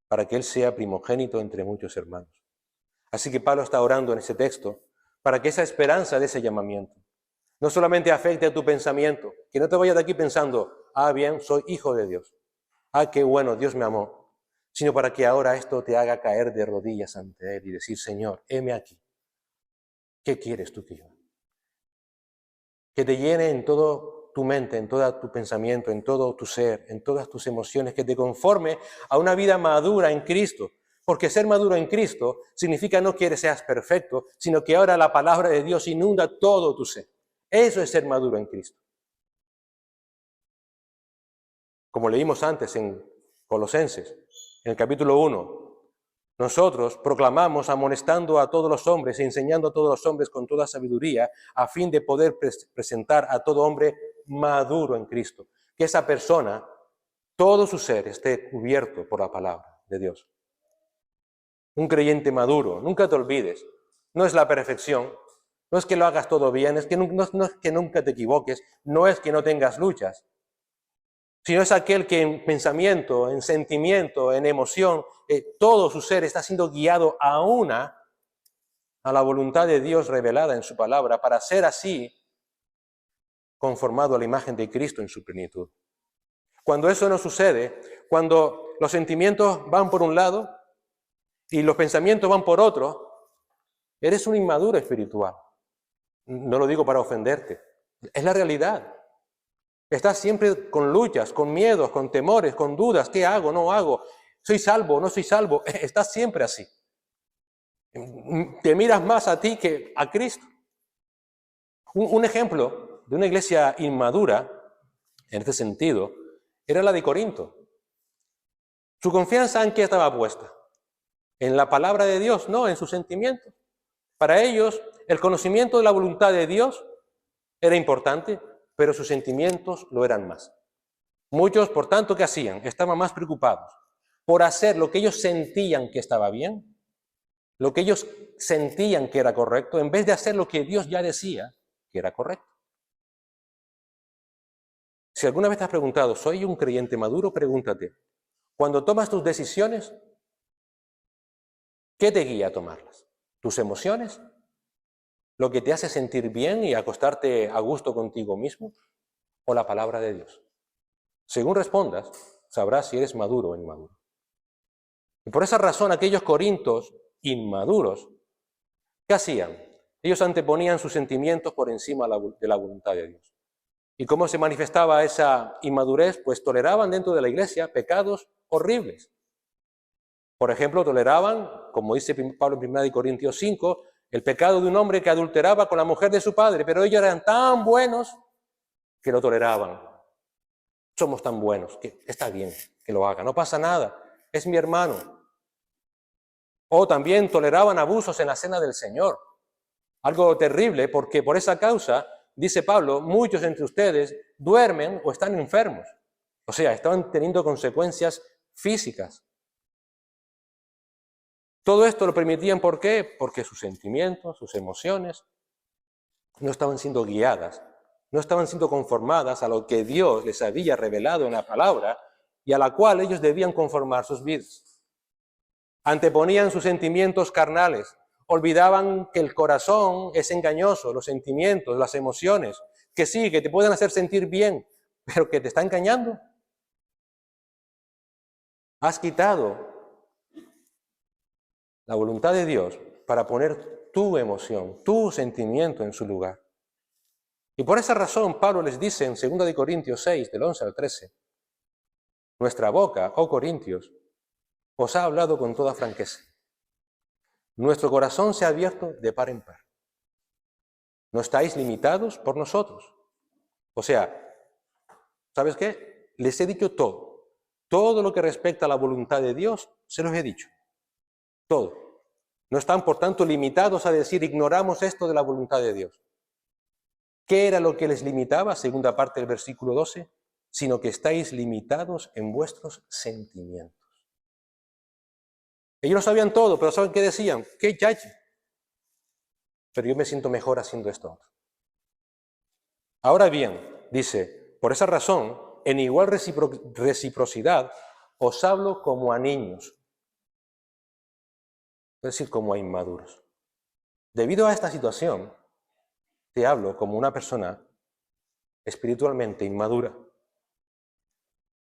para que Él sea primogénito entre muchos hermanos. Así que Pablo está orando en ese texto para que esa esperanza de ese llamamiento no solamente afecte a tu pensamiento, que no te vayas de aquí pensando, bien, soy hijo de Dios, qué bueno, Dios me amó, sino para que ahora esto te haga caer de rodillas ante Él y decir, Señor, heme aquí, ¿qué quieres tú que yo haga? Que te llene en todo tu mente, en todo tu pensamiento, en todo tu ser, en todas tus emociones, que te conforme a una vida madura en Cristo. Porque ser maduro en Cristo significa no que seas perfecto, sino que ahora la palabra de Dios inunda todo tu ser. Eso es ser maduro en Cristo. Como leímos antes en Colosenses, en el capítulo 1, nosotros proclamamos amonestando a todos los hombres e enseñando a todos los hombres con toda sabiduría, a fin de poder presentar a todo hombre maduro en Cristo. Que esa persona todo su ser esté cubierto por la palabra de Dios. Un creyente maduro, nunca te olvides, no es la perfección, no es que lo hagas todo bien, no es que nunca te equivoques, no es que no tengas luchas, sino es aquel que en pensamiento, en sentimiento, en emoción, todo su ser está siendo guiado a la voluntad de Dios revelada en su palabra, para ser así conformado a la imagen de Cristo en su plenitud. Cuando eso no sucede, cuando los sentimientos van por un lado y los pensamientos van por otro, eres un inmaduro espiritual. No lo digo para ofenderte, es la realidad. Estás siempre con luchas, con miedos, con temores, con dudas. ¿Qué hago? ¿No hago? ¿Soy salvo? ¿No soy salvo? Estás siempre así. Te miras más a ti que a Cristo. Un ejemplo de una iglesia inmadura, en este sentido, era la de Corinto. Su confianza en qué estaba puesta, en la palabra de Dios, no en sus sentimientos. Para ellos, el conocimiento de la voluntad de Dios era importante, pero sus sentimientos lo eran más. Muchos, por tanto, ¿qué hacían? Estaban más preocupados por hacer lo que ellos sentían que estaba bien, lo que ellos sentían que era correcto, en vez de hacer lo que Dios ya decía que era correcto. Si alguna vez te has preguntado, ¿soy un creyente maduro? Pregúntate, cuando tomas tus decisiones, ¿qué te guía a tomarlas? ¿Tus emociones? ¿Lo que te hace sentir bien y acostarte a gusto contigo mismo? ¿O la palabra de Dios? Según respondas, sabrás si eres maduro o inmaduro. Y por esa razón, aquellos corintios inmaduros, ¿qué hacían? Ellos anteponían sus sentimientos por encima de la voluntad de Dios. ¿Y cómo se manifestaba esa inmadurez? Pues toleraban dentro de la iglesia pecados horribles. Por ejemplo, toleraban, como dice Pablo en 1 Corintios 5, el pecado de un hombre que adulteraba con la mujer de su padre, pero ellos eran tan buenos que lo toleraban. Somos tan buenos que está bien que lo haga, no pasa nada, es mi hermano. O también toleraban abusos en la cena del Señor. Algo terrible, porque por esa causa, dice Pablo, muchos entre ustedes duermen o están enfermos. O sea, estaban teniendo consecuencias físicas. Todo esto lo permitían, ¿por qué? Porque sus sentimientos, sus emociones, no estaban siendo guiadas, no estaban siendo conformadas a lo que Dios les había revelado en la palabra y a la cual ellos debían conformar sus vidas. Anteponían sus sentimientos carnales, olvidaban que el corazón es engañoso, los sentimientos, las emociones, que sí, que te pueden hacer sentir bien, pero que te está engañando. Has quitado la voluntad de Dios para poner tu emoción, tu sentimiento en su lugar. Y por esa razón Pablo les dice en 2 Corintios 6, del 11 al 13, nuestra boca, oh Corintios, os ha hablado con toda franqueza. Nuestro corazón se ha abierto de par en par. No estáis limitados por nosotros. O sea, ¿sabes qué? Les he dicho todo. Todo lo que respecta a la voluntad de Dios, se los he dicho. Todo. No están, por tanto, limitados a decir, ignoramos esto de la voluntad de Dios. ¿Qué era lo que les limitaba? Segunda parte del versículo 12. Sino que estáis limitados en vuestros sentimientos. Ellos lo sabían todo, pero ¿saben qué decían? ¡Qué yache! Pero yo me siento mejor haciendo esto. Ahora bien, dice, por esa razón, en igual reciprocidad, os hablo como a niños. Es decir, como a inmaduros. Debido a esta situación, te hablo como una persona espiritualmente inmadura.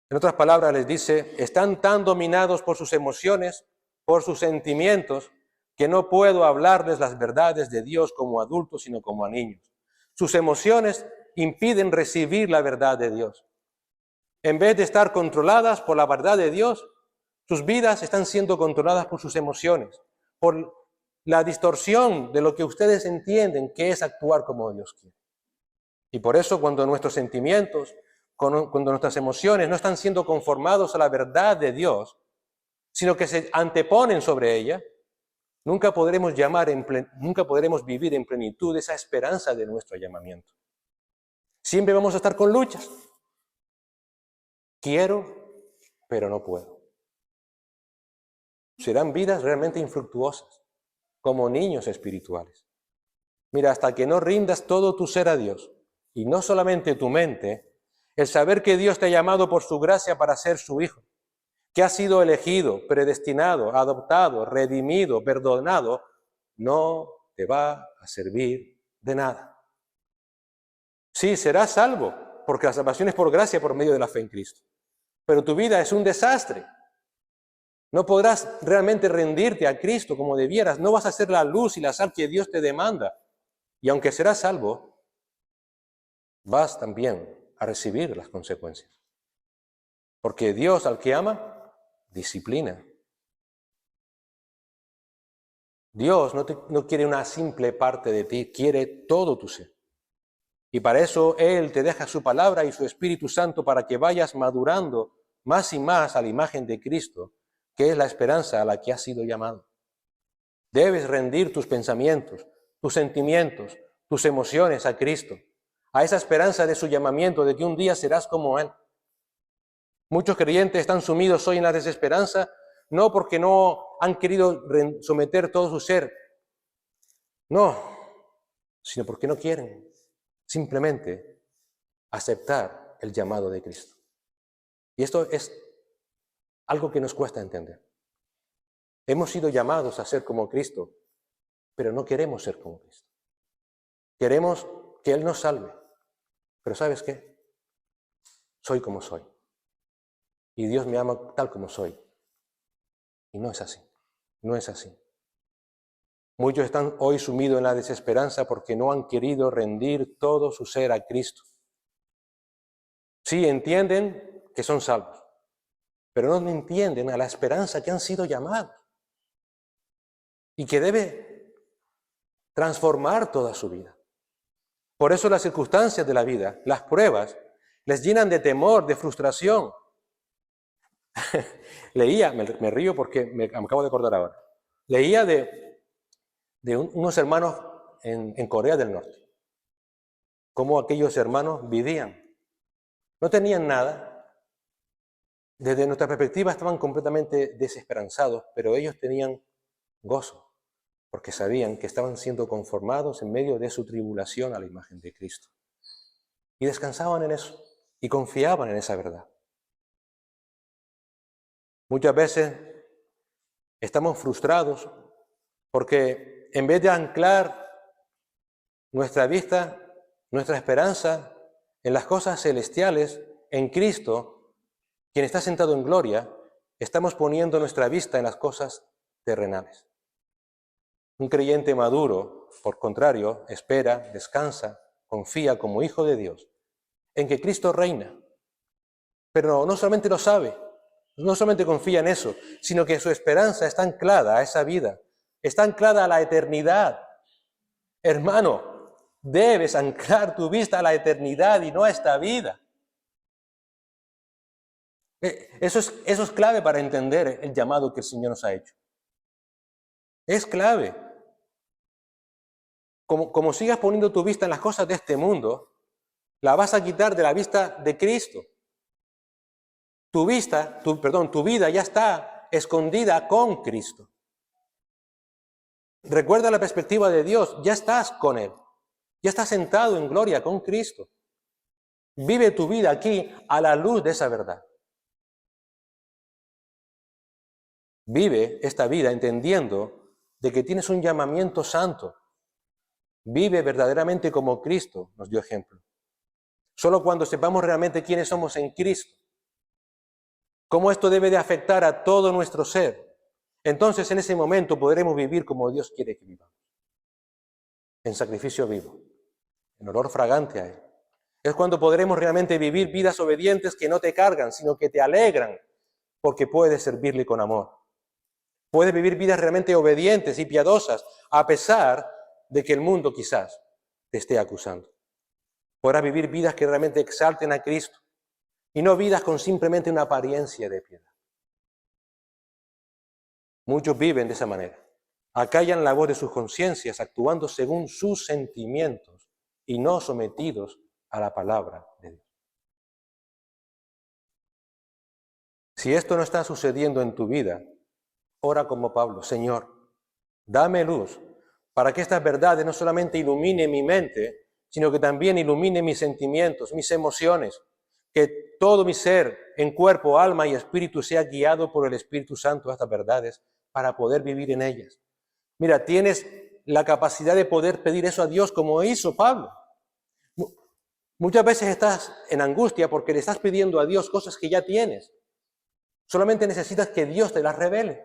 En otras palabras, les dice, están tan dominados por sus emociones, por sus sentimientos, que no puedo hablarles las verdades de Dios como adultos, sino como a niños. Sus emociones impiden recibir la verdad de Dios. En vez de estar controladas por la verdad de Dios, sus vidas están siendo controladas por sus emociones, por la distorsión de lo que ustedes entienden que es actuar como Dios quiere. Y por eso cuando nuestros sentimientos, cuando nuestras emociones no están siendo conformados a la verdad de Dios, sino que se anteponen sobre ella, nunca podremos vivir en plenitud esa esperanza de nuestro llamamiento. Siempre vamos a estar con luchas. Quiero, pero no puedo. Serán vidas realmente infructuosas, como niños espirituales. Mira, hasta que no rindas todo tu ser a Dios, y no solamente tu mente, el saber que Dios te ha llamado por su gracia para ser su hijo, que has sido elegido, predestinado, adoptado, redimido, perdonado, no te va a servir de nada. Sí, serás salvo, porque la salvación es por gracia por medio de la fe en Cristo. Pero tu vida es un desastre. No podrás realmente rendirte a Cristo como debieras. No vas a ser la luz y la sal que Dios te demanda. Y aunque serás salvo, vas también a recibir las consecuencias. Porque Dios al que ama, disciplina. Dios no quiere una simple parte de ti, quiere todo tu ser. Y para eso Él te deja su palabra y su Espíritu Santo para que vayas madurando más y más a la imagen de Cristo, que es la esperanza a la que has sido llamado. Debes rendir tus pensamientos, tus sentimientos, tus emociones a Cristo, a esa esperanza de su llamamiento, de que un día serás como Él. Muchos creyentes están sumidos hoy en la desesperanza, no porque no han querido someter todo su ser, no, sino porque no quieren simplemente aceptar el llamado de Cristo. Y esto es algo que nos cuesta entender. Hemos sido llamados a ser como Cristo, pero no queremos ser como Cristo. Queremos que Él nos salve, pero ¿sabes qué? Soy como soy. Y Dios me ama tal como soy. Y no es así, no es así. Muchos están hoy sumidos en la desesperanza porque no han querido rendir todo su ser a Cristo. Sí, entienden que son salvos, pero no entienden a la esperanza que han sido llamados y que debe transformar toda su vida. Por eso las circunstancias de la vida, las pruebas, les llenan de temor, de frustración. Leía, me río porque me acabo de acordar ahora, leía de unos hermanos en Corea del Norte, cómo aquellos hermanos vivían. No tenían nada. Desde nuestra perspectiva estaban completamente desesperanzados, pero ellos tenían gozo, porque sabían que estaban siendo conformados en medio de su tribulación a la imagen de Cristo. Y descansaban en eso, y confiaban en esa verdad. Muchas veces estamos frustrados porque en vez de anclar nuestra vista, nuestra esperanza en las cosas celestiales, en Cristo, quien está sentado en gloria, estamos poniendo nuestra vista en las cosas terrenales. Un creyente maduro, por contrario, espera, descansa, confía como hijo de Dios en que Cristo reina. Pero no solamente lo sabe, no solamente confía en eso, sino que su esperanza está anclada a esa vida, está anclada a la eternidad. Hermano, debes anclar tu vista a la eternidad y no a esta vida. Eso es clave para entender el llamado que el Señor nos ha hecho. Es clave. Como sigas poniendo tu vista en las cosas de este mundo, la vas a quitar de la vista de Cristo. Tu vida ya está escondida con Cristo. Recuerda la perspectiva de Dios, ya estás con Él. Ya estás sentado en gloria con Cristo. Vive tu vida aquí a la luz de esa verdad. Vive esta vida entendiendo de que tienes un llamamiento santo. Vive verdaderamente como Cristo nos dio ejemplo. Solo cuando sepamos realmente quiénes somos en Cristo, cómo esto debe de afectar a todo nuestro ser, entonces en ese momento podremos vivir como Dios quiere que vivamos. En sacrificio vivo, en olor fragante a Él. Es cuando podremos realmente vivir vidas obedientes que no te cargan, sino que te alegran, porque puedes servirle con amor. Puedes vivir vidas realmente obedientes y piadosas, a pesar de que el mundo quizás te esté acusando. Podrás vivir vidas que realmente exalten a Cristo y no vidas con simplemente una apariencia de piedad. Muchos viven de esa manera. Acallan la voz de sus conciencias, actuando según sus sentimientos y no sometidos a la palabra de Dios. Si esto no está sucediendo en tu vida, ora como Pablo: Señor, dame luz para que estas verdades no solamente iluminen mi mente, sino que también iluminen mis sentimientos, mis emociones, que todo mi ser en cuerpo, alma y espíritu sea guiado por el Espíritu Santo a estas verdades para poder vivir en ellas. Mira, tienes la capacidad de poder pedir eso a Dios como hizo Pablo. Muchas veces estás en angustia porque le estás pidiendo a Dios cosas que ya tienes. Solamente necesitas que Dios te las revele.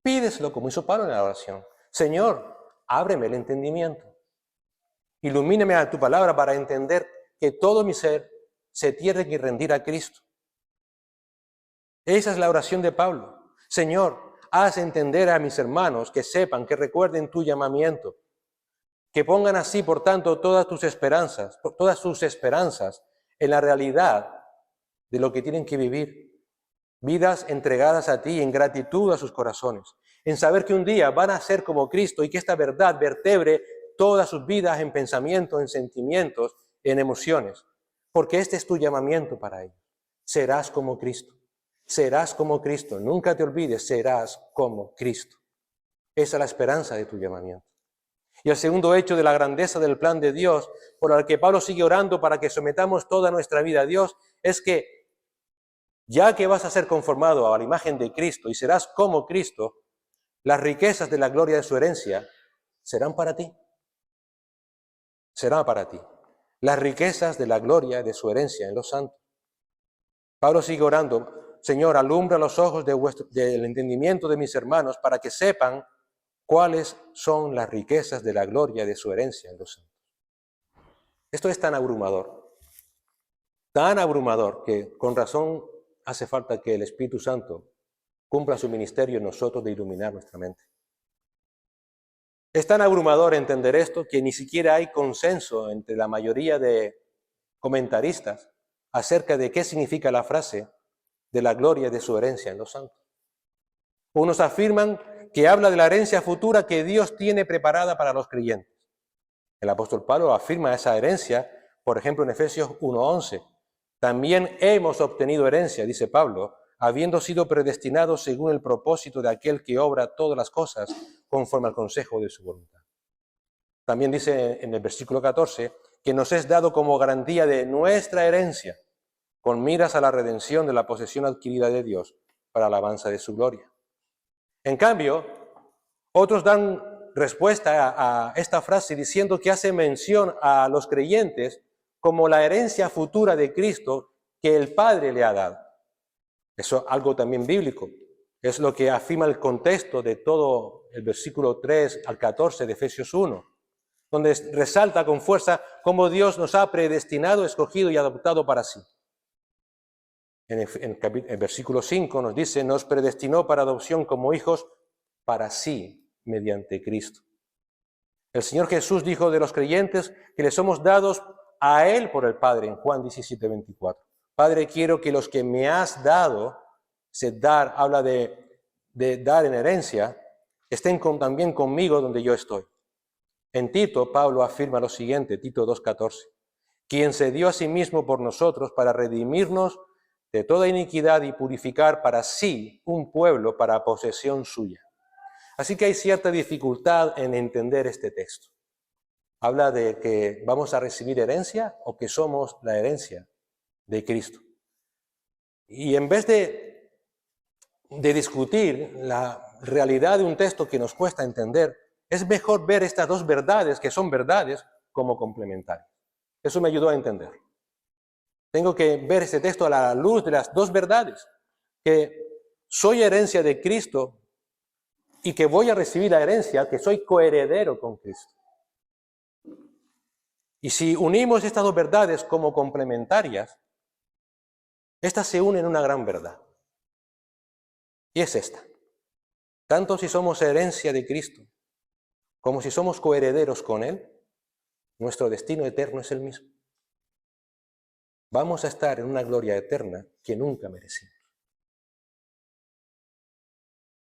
Pídeselo como hizo Pablo en la oración. Señor, ábreme el entendimiento. Ilumíname a tu palabra para entender que todo mi ser se tiene que rendir a Cristo. Esa es la oración de Pablo. Señor, haz entender a mis hermanos que sepan, que recuerden tu llamamiento, que pongan así, por tanto, todas sus esperanzas en la realidad de lo que tienen que vivir. Vidas entregadas a ti en gratitud a sus corazones, en saber que un día van a ser como Cristo y que esta verdad vertebre todas sus vidas en pensamientos, en sentimientos, en emociones, porque este es tu llamamiento para ellos. Serás como Cristo, serás como Cristo, nunca te olvides, serás como Cristo. Esa es la esperanza de tu llamamiento. Y el segundo hecho de la grandeza del plan de Dios, por el que Pablo sigue orando para que sometamos toda nuestra vida a Dios, es que ya que vas a ser conformado a la imagen de Cristo y serás como Cristo, las riquezas de la gloria de su herencia serán para ti. Será para ti. Las riquezas de la gloria de su herencia en los santos. Pablo sigue orando: Señor, alumbra los ojos del entendimiento de mis hermanos para que sepan cuáles son las riquezas de la gloria de su herencia en los santos. Esto es tan abrumador que con razón hace falta que el Espíritu Santo cumpla su ministerio en nosotros de iluminar nuestra mente. Es tan abrumador entender esto que ni siquiera hay consenso entre la mayoría de comentaristas acerca de qué significa la frase de la gloria de su herencia en los santos. Unos afirman que habla de la herencia futura que Dios tiene preparada para los creyentes. El apóstol Pablo afirma esa herencia, por ejemplo, en Efesios 1:11. También hemos obtenido herencia, dice Pablo, habiendo sido predestinados según el propósito de aquel que obra todas las cosas conforme al consejo de su voluntad. También dice en el versículo 14 que nos es dado como garantía de nuestra herencia, con miras a la redención de la posesión adquirida de Dios para alabanza de su gloria. En cambio, otros dan respuesta a esta frase diciendo que hace mención a los creyentes como la herencia futura de Cristo que el Padre le ha dado. Eso es algo también bíblico. Es lo que afirma el contexto de todo el versículo 3 al 14 de Efesios 1, donde resalta con fuerza cómo Dios nos ha predestinado, escogido y adoptado para sí. En el versículo 5 nos dice: nos predestinó para adopción como hijos para sí, mediante Cristo. El Señor Jesús dijo de los creyentes que le somos dados a Él por el Padre, en Juan 17:24. Padre, quiero que los que me has dado, habla de dar en herencia, estén también conmigo donde yo estoy. En Tito, Pablo afirma lo siguiente, Tito 2:14, quien se dio a sí mismo por nosotros para redimirnos de toda iniquidad y purificar para sí un pueblo para posesión suya. Así que hay cierta dificultad en entender este texto. Habla de que vamos a recibir herencia o que somos la herencia de Cristo. Y en vez de discutir la realidad de un texto que nos cuesta entender, es mejor ver estas dos verdades, que son verdades, como complementarias. Eso me ayudó a entender. Tengo que ver este texto a la luz de las dos verdades, que soy herencia de Cristo y que voy a recibir la herencia, que soy coheredero con Cristo. Y si unimos estas dos verdades como complementarias, estas se unen en una gran verdad. Y es esta: tanto si somos herencia de Cristo, como si somos coherederos con Él, nuestro destino eterno es el mismo. Vamos a estar en una gloria eterna que nunca merecimos.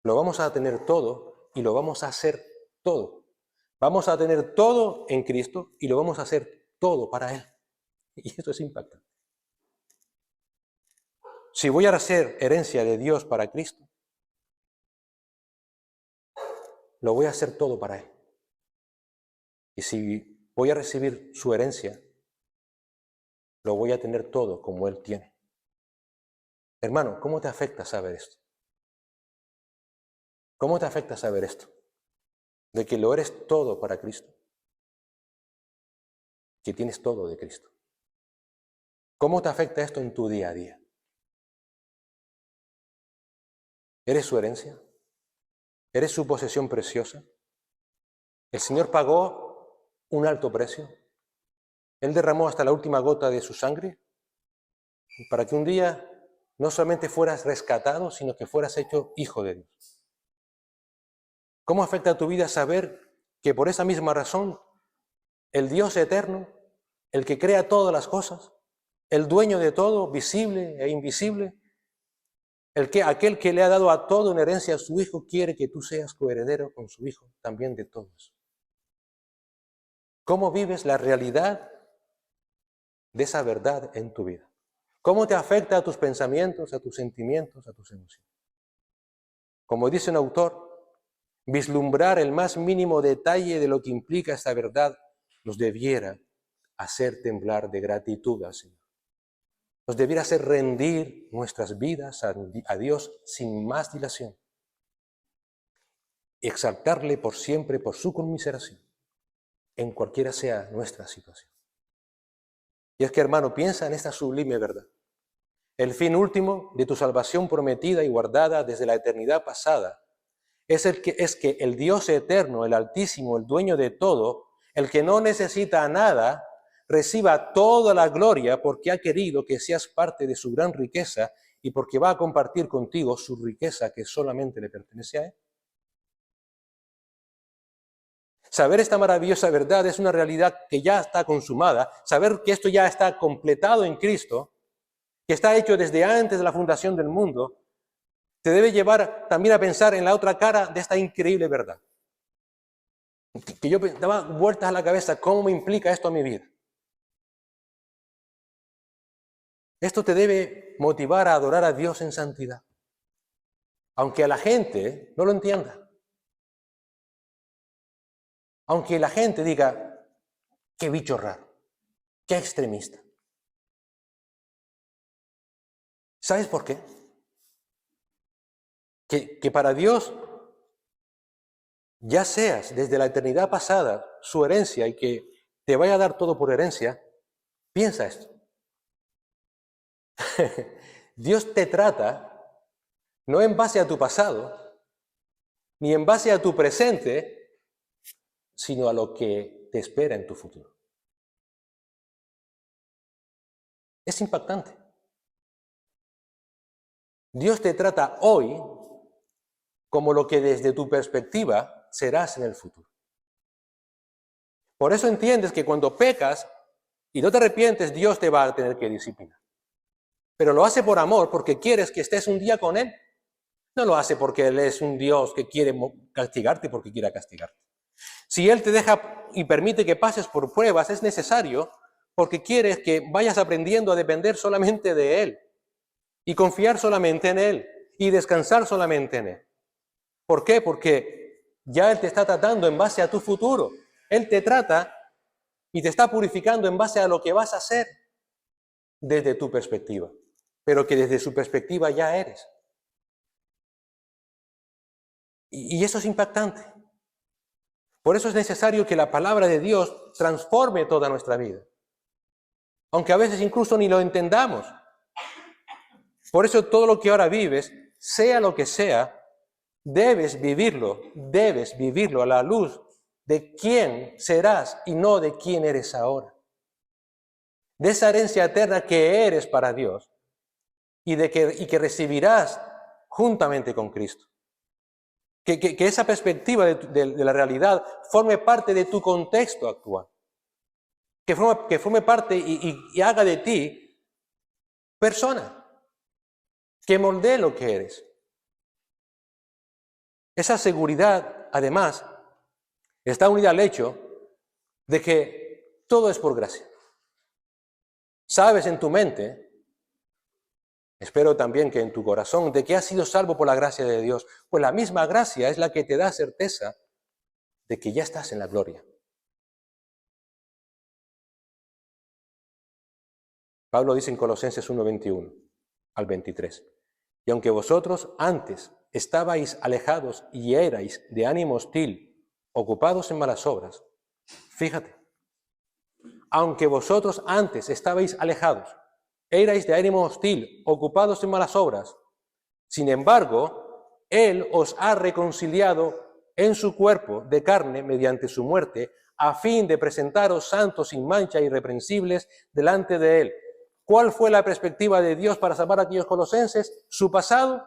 Lo vamos a tener todo y lo vamos a hacer todo. Vamos a tener todo en Cristo y lo vamos a hacer todo para Él. Y esto es impactante. Si voy a hacer herencia de Dios para Cristo, lo voy a hacer todo para Él. Y si voy a recibir su herencia, lo voy a tener todo como Él tiene. Hermano, ¿cómo te afecta saber esto? ¿Cómo te afecta saber esto? De que lo eres todo para Cristo. Que tienes todo de Cristo. ¿Cómo te afecta esto en tu día a día? ¿Eres su herencia? ¿Eres su posesión preciosa? El Señor pagó un alto precio. Él derramó hasta la última gota de su sangre para que un día no solamente fueras rescatado, sino que fueras hecho hijo de Dios. ¿Cómo afecta a tu vida saber que por esa misma razón el Dios eterno, el que crea todas las cosas, el dueño de todo, visible e invisible, aquel que le ha dado a todo en herencia a su Hijo, quiere que tú seas coheredero con su Hijo también de todos? ¿Cómo vives la realidad de esa verdad en tu vida? ¿Cómo te afecta a tus pensamientos, a tus sentimientos, a tus emociones? Como dice un autor, vislumbrar el más mínimo detalle de lo que implica esta verdad nos debiera hacer temblar de gratitud al Señor. Nos debiera hacer rendir nuestras vidas a Dios sin más dilación. Y exaltarle por siempre por su conmiseración, en cualquiera sea nuestra situación. Y es que, hermano, piensa en esta sublime verdad. El fin último de tu salvación prometida y guardada desde la eternidad pasada es que el Dios eterno, el Altísimo, el dueño de todo, el que no necesita nada, reciba toda la gloria porque ha querido que seas parte de su gran riqueza y porque va a compartir contigo su riqueza que solamente le pertenece a Él. Saber esta maravillosa verdad es una realidad que ya está consumada, saber que esto ya está completado en Cristo, que está hecho desde antes de la fundación del mundo, te debe llevar también a pensar en la otra cara de esta increíble verdad. Que yo daba vueltas a la cabeza, ¿cómo me implica esto a mi vida? Esto te debe motivar a adorar a Dios en santidad, aunque a la gente no lo entienda. Aunque la gente diga, qué bicho raro, qué extremista. ¿Sabes por qué? Que para Dios ya seas desde la eternidad pasada su herencia y que te vaya a dar todo por herencia, piensa esto. Dios te trata no en base a tu pasado, ni en base a tu presente, sino a lo que te espera en tu futuro. Es impactante. Dios te trata hoy como lo que desde tu perspectiva serás en el futuro. Por eso entiendes que cuando pecas y no te arrepientes, Dios te va a tener que disciplinar. Pero lo hace por amor, porque quieres que estés un día con Él. No lo hace porque Él es un Dios que quiere castigarte porque quiera castigarte. Si Él te deja y permite que pases por pruebas, es necesario porque quiere que vayas aprendiendo a depender solamente de Él y confiar solamente en Él y descansar solamente en Él. ¿Por qué? Porque ya Él te está tratando en base a tu futuro. Él te trata y te está purificando en base a lo que vas a hacer desde tu perspectiva, pero que desde su perspectiva ya eres. Y eso es impactante. Por eso es necesario que la palabra de Dios transforme toda nuestra vida, aunque a veces incluso ni lo entendamos. Por eso todo lo que ahora vives, sea lo que sea, debes vivirlo a la luz de quién serás y no de quién eres ahora. De esa herencia eterna que eres para Dios y que recibirás juntamente con Cristo. Que esa perspectiva de la realidad forme parte de tu contexto actual. Que forme parte y haga de ti persona. Que moldee lo que eres. Esa seguridad, además, está unida al hecho de que todo es por gracia. Sabes en tu mente, Espero también que en tu corazón, de que has sido salvo por la gracia de Dios, pues la misma gracia es la que te da certeza de que ya estás en la gloria. Pablo dice en Colosenses 1:21 al 23, y aunque vosotros antes estabais alejados y erais de ánimo hostil, ocupados en malas obras, fíjate, aunque vosotros antes estabais alejados, erais de ánimo hostil, ocupados en malas obras, sin embargo, Él os ha reconciliado en su cuerpo de carne mediante su muerte, a fin de presentaros santos, sin mancha, irreprensibles delante de Él. ¿Cuál fue la perspectiva de Dios para salvar a aquellos colosenses? ¿Su pasado?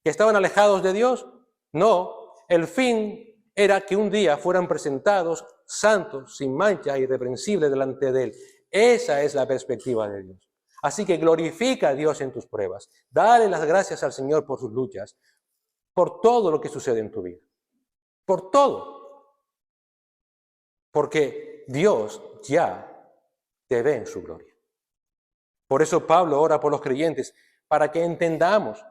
¿Que estaban alejados de Dios? No, el fin era que un día fueran presentados santos, sin mancha, irreprensibles delante de Él. Esa es la perspectiva de Dios. Así que glorifica a Dios en tus pruebas. Dale las gracias al Señor por sus luchas, por todo lo que sucede en tu vida. Por todo. Porque Dios ya te ve en su gloria. Por eso Pablo ora por los creyentes, para que entendamos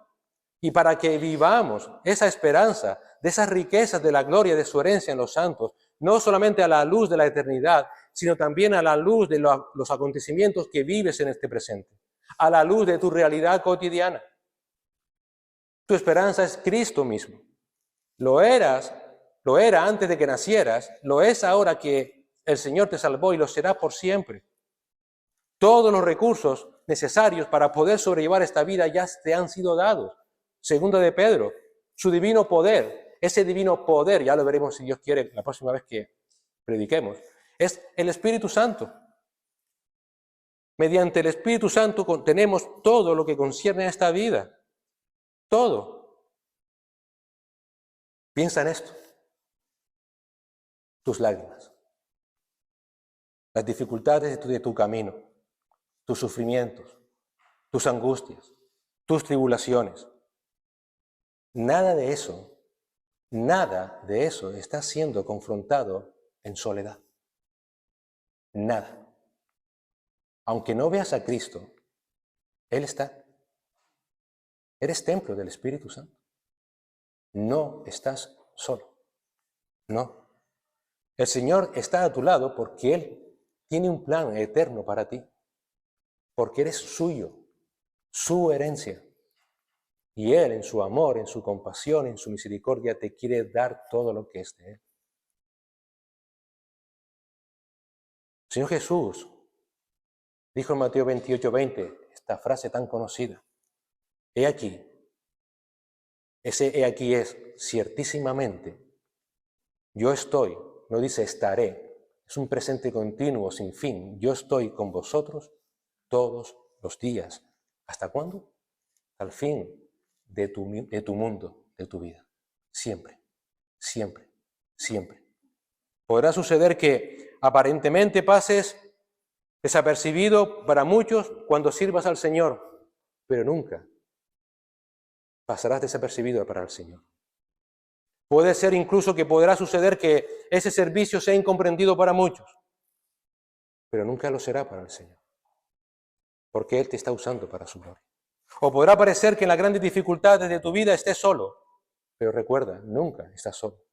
y para que vivamos esa esperanza de esas riquezas de la gloria de su herencia en los santos, no solamente a la luz de la eternidad, sino también a la luz de los acontecimientos que vives en este presente, a la luz de tu realidad cotidiana. Tu esperanza es Cristo mismo. Lo era antes de que nacieras, lo es ahora que el Señor te salvó y lo será por siempre. Todos los recursos necesarios para poder sobrellevar esta vida ya te han sido dados. Segunda de Pedro, su divino poder, ese divino poder, ya lo veremos si Dios quiere la próxima vez que prediquemos, es el Espíritu Santo. Mediante el Espíritu Santo tenemos todo lo que concierne a esta vida. Todo. Piensa en esto. Tus lágrimas, las dificultades de tu camino, tus sufrimientos, tus angustias, tus tribulaciones. Nada de eso está siendo confrontado en soledad. Nada. Aunque no veas a Cristo, Él está. Eres templo del Espíritu Santo. No estás solo. No. El Señor está a tu lado porque Él tiene un plan eterno para ti. Porque eres suyo, su herencia. Y Él, en su amor, en su compasión, en su misericordia, te quiere dar todo lo que es de Él. Señor Jesús dijo en Mateo 28:20, esta frase tan conocida, he aquí, ese he aquí es ciertísimamente, yo estoy, no dice estaré, es un presente continuo, sin fin, yo estoy con vosotros todos los días. ¿Hasta cuándo? Al fin de tu mundo, de tu vida. Siempre, siempre, siempre. Podrá suceder que aparentemente pases desapercibido para muchos cuando sirvas al Señor, pero nunca pasarás desapercibido para el Señor. Puede ser incluso que podrá suceder que ese servicio sea incomprendido para muchos, pero nunca lo será para el Señor, porque Él te está usando para su gloria. O podrá parecer que en las grandes dificultades de tu vida estés solo, pero recuerda, nunca estás solo.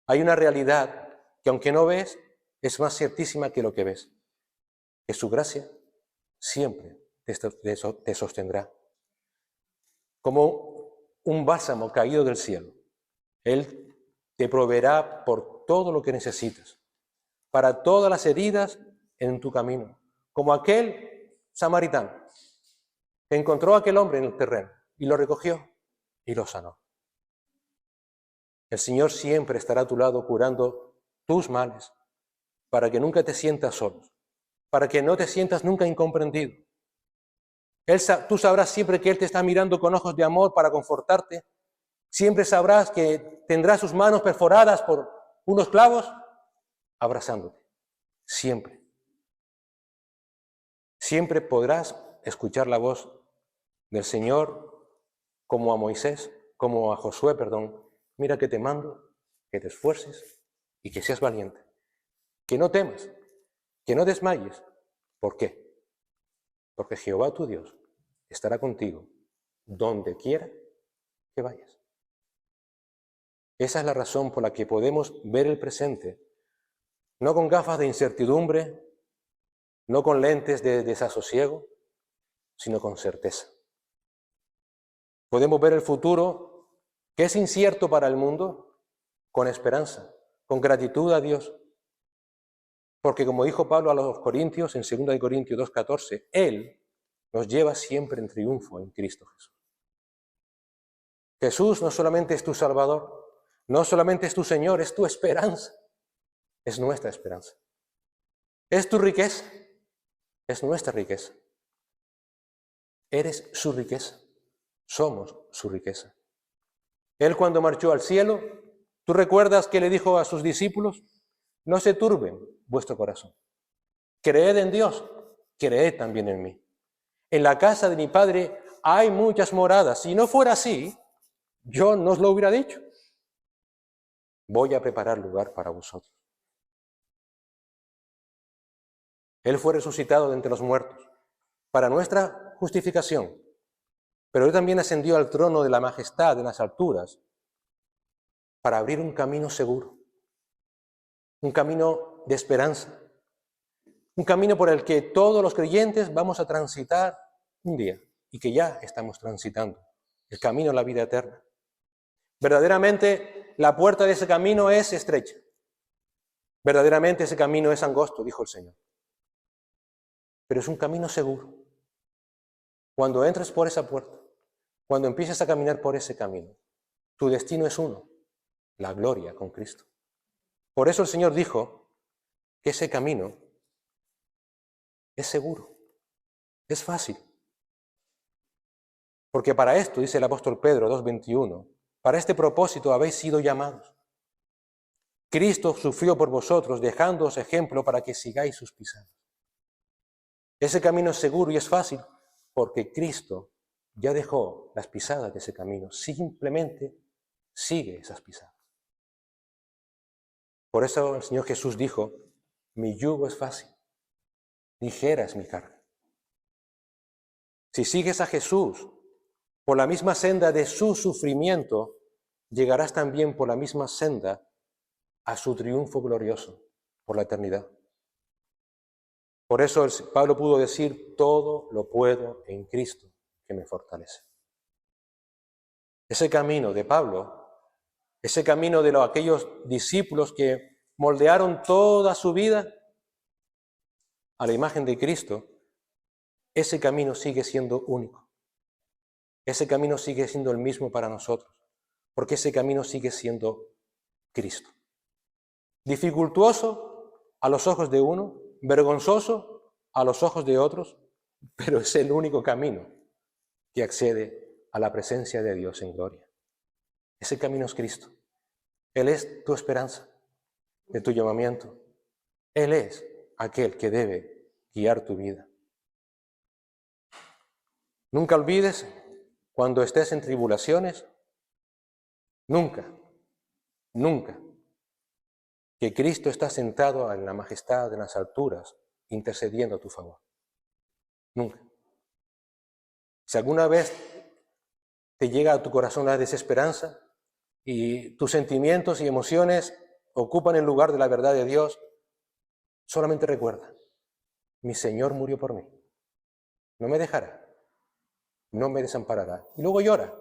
Hay una realidad que aunque no ves, es más ciertísima que lo que ves, que su gracia siempre te sostendrá. Como un bálsamo caído del cielo, Él te proveerá por todo lo que necesitas, para todas las heridas en tu camino, como aquel samaritano que encontró a aquel hombre en el terreno y lo recogió y lo sanó. El Señor siempre estará a tu lado curando tus males, para que nunca te sientas solo, para que no te sientas nunca incomprendido. Tú sabrás siempre que Él te está mirando con ojos de amor para confortarte. Siempre sabrás que tendrá sus manos perforadas por unos clavos, abrazándote. Siempre. Siempre podrás escuchar la voz del Señor como a Moisés, como a Josué, Mira que te mando, que te esfuerces y que seas valiente. Que no temas, que no desmayes. ¿Por qué? Porque Jehová tu Dios estará contigo donde quiera que vayas. Esa es la razón por la que podemos ver el presente, no con gafas de incertidumbre, no con lentes de desasosiego, sino con certeza. Podemos ver el futuro, que es incierto para el mundo, con esperanza, con gratitud a Dios. Porque como dijo Pablo a los Corintios, en 2 Corintios 2:14, Él nos lleva siempre en triunfo en Cristo Jesús. Jesús no solamente es tu Salvador, no solamente es tu Señor, es tu esperanza, es nuestra esperanza. Es tu riqueza, es nuestra riqueza. Eres su riqueza, somos su riqueza. Él cuando marchó al cielo, ¿tú recuerdas que le dijo a sus discípulos? No se turben vuestro corazón. Creed en Dios, creed también en mí. En la casa de mi Padre hay muchas moradas. Si no fuera así, yo no os lo hubiera dicho. Voy a preparar lugar para vosotros. Él fue resucitado de entre los muertos para nuestra justificación, pero Él también ascendió al trono de la majestad en las alturas para abrir un camino seguro, un camino de esperanza, un camino por el que todos los creyentes vamos a transitar un día y que ya estamos transitando, el camino a la vida eterna. Verdaderamente la puerta de ese camino es estrecha, verdaderamente ese camino es angosto, dijo el Señor, pero es un camino seguro. Cuando entres por esa puerta, cuando empieces a caminar por ese camino, tu destino es uno, la gloria con Cristo. Por eso el Señor dijo que ese camino es seguro, es fácil. Porque para esto, dice el apóstol Pedro 2:21, para este propósito habéis sido llamados. Cristo sufrió por vosotros, dejándoos ejemplo para que sigáis sus pisadas. Ese camino es seguro y es fácil porque Cristo ya dejó las pisadas de ese camino. Simplemente sigue esas pisadas. Por eso el Señor Jesús dijo, mi yugo es fácil, ligera es mi carga. Si sigues a Jesús por la misma senda de su sufrimiento, llegarás también por la misma senda a su triunfo glorioso por la eternidad. Por eso Pablo pudo decir, todo lo puedo en Cristo que me fortalece. Ese camino de Pablo, ese camino de aquellos discípulos que moldearon toda su vida a la imagen de Cristo, ese camino sigue siendo único. Ese camino sigue siendo el mismo para nosotros, porque ese camino sigue siendo Cristo. Dificultuoso a los ojos de uno, vergonzoso a los ojos de otros, pero es el único camino que accede a la presencia de Dios en gloria. Ese camino es Cristo. Él es tu esperanza, de tu llamamiento. Él es aquel que debe guiar tu vida. Nunca olvides, cuando estés en tribulaciones, nunca, que Cristo está sentado en la majestad de las alturas, intercediendo a tu favor. Nunca. Si alguna vez te llega a tu corazón la desesperanza y tus sentimientos y emociones ocupan el lugar de la verdad de Dios, solamente recuerda, mi Señor murió por mí. No me dejará, no me desamparará. Y luego llora,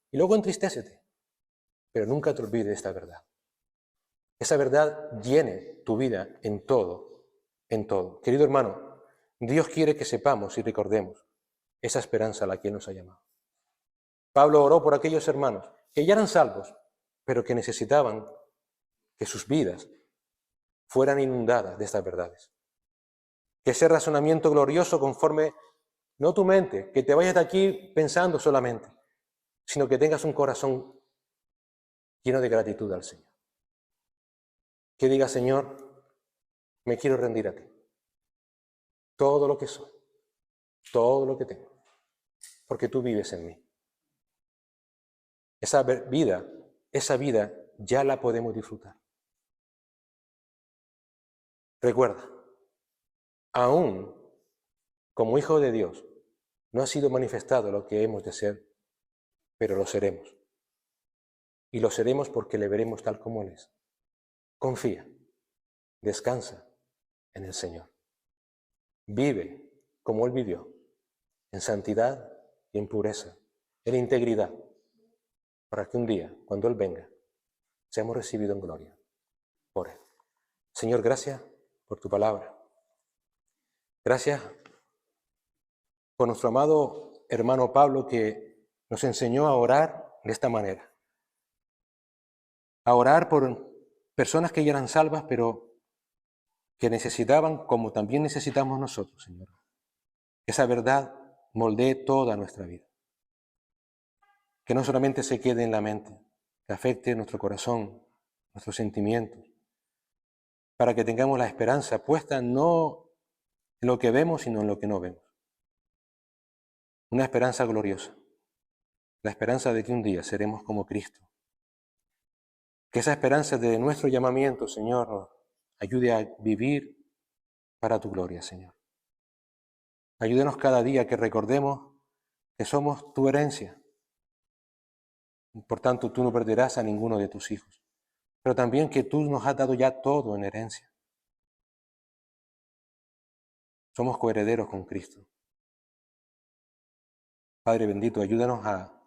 y luego entristécete, pero nunca te olvides esta verdad. Esa verdad llene tu vida en todo, en todo. Querido hermano, Dios quiere que sepamos y recordemos esa esperanza a la que Él nos ha llamado. Pablo oró por aquellos hermanos que ya eran salvos, pero que necesitaban que sus vidas fueran inundadas de estas verdades. Que ese razonamiento glorioso conforme, no tu mente, que te vayas de aquí pensando solamente, sino que tengas un corazón lleno de gratitud al Señor. Que diga, Señor, me quiero rendir a ti. Todo lo que soy, todo lo que tengo, porque tú vives en mí. Esa vida ya la podemos disfrutar. Recuerda, aún como hijo de Dios, No ha sido manifestado lo que hemos de ser, pero lo seremos. Y lo seremos porque le veremos tal como Él es. Confía, descansa en el Señor. Vive como Él vivió, en santidad y en pureza, en integridad, para que un día, cuando Él venga, seamos recibidos en gloria por Él. Señor, gracias por tu palabra. Gracias por nuestro amado hermano Pablo, que nos enseñó a orar de esta manera. A orar por personas que ya eran salvas, pero que necesitaban, como también necesitamos nosotros, Señor. Esa verdad moldee toda nuestra vida. Que no solamente se quede en la mente, que afecte nuestro corazón, nuestros sentimientos, para que tengamos la esperanza puesta no en lo que vemos, sino en lo que no vemos. Una esperanza gloriosa, la esperanza de que un día seremos como Cristo. Que esa esperanza de nuestro llamamiento, Señor, nos ayude a vivir para tu gloria, Señor. Ayúdenos cada día que recordemos que somos tu herencia. Por tanto, tú no perderás a ninguno de tus hijos, pero también que tú nos has dado ya todo en herencia. Somos coherederos con Cristo. Padre bendito, ayúdanos a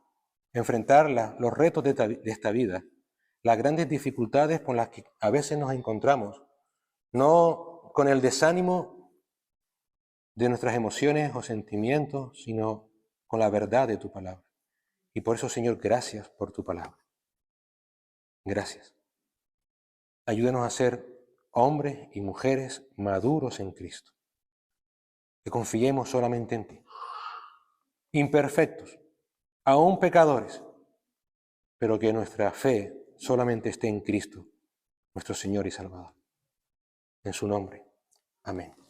enfrentar los retos de esta vida, las grandes dificultades con las que a veces nos encontramos, no con el desánimo de nuestras emociones o sentimientos, sino con la verdad de tu palabra. Y por eso, Señor, gracias por tu palabra. Gracias. Ayúdanos a ser hombres y mujeres maduros en Cristo. Que confiemos solamente en ti. Imperfectos, aún pecadores, pero que nuestra fe solamente esté en Cristo, nuestro Señor y Salvador. En su nombre. Amén.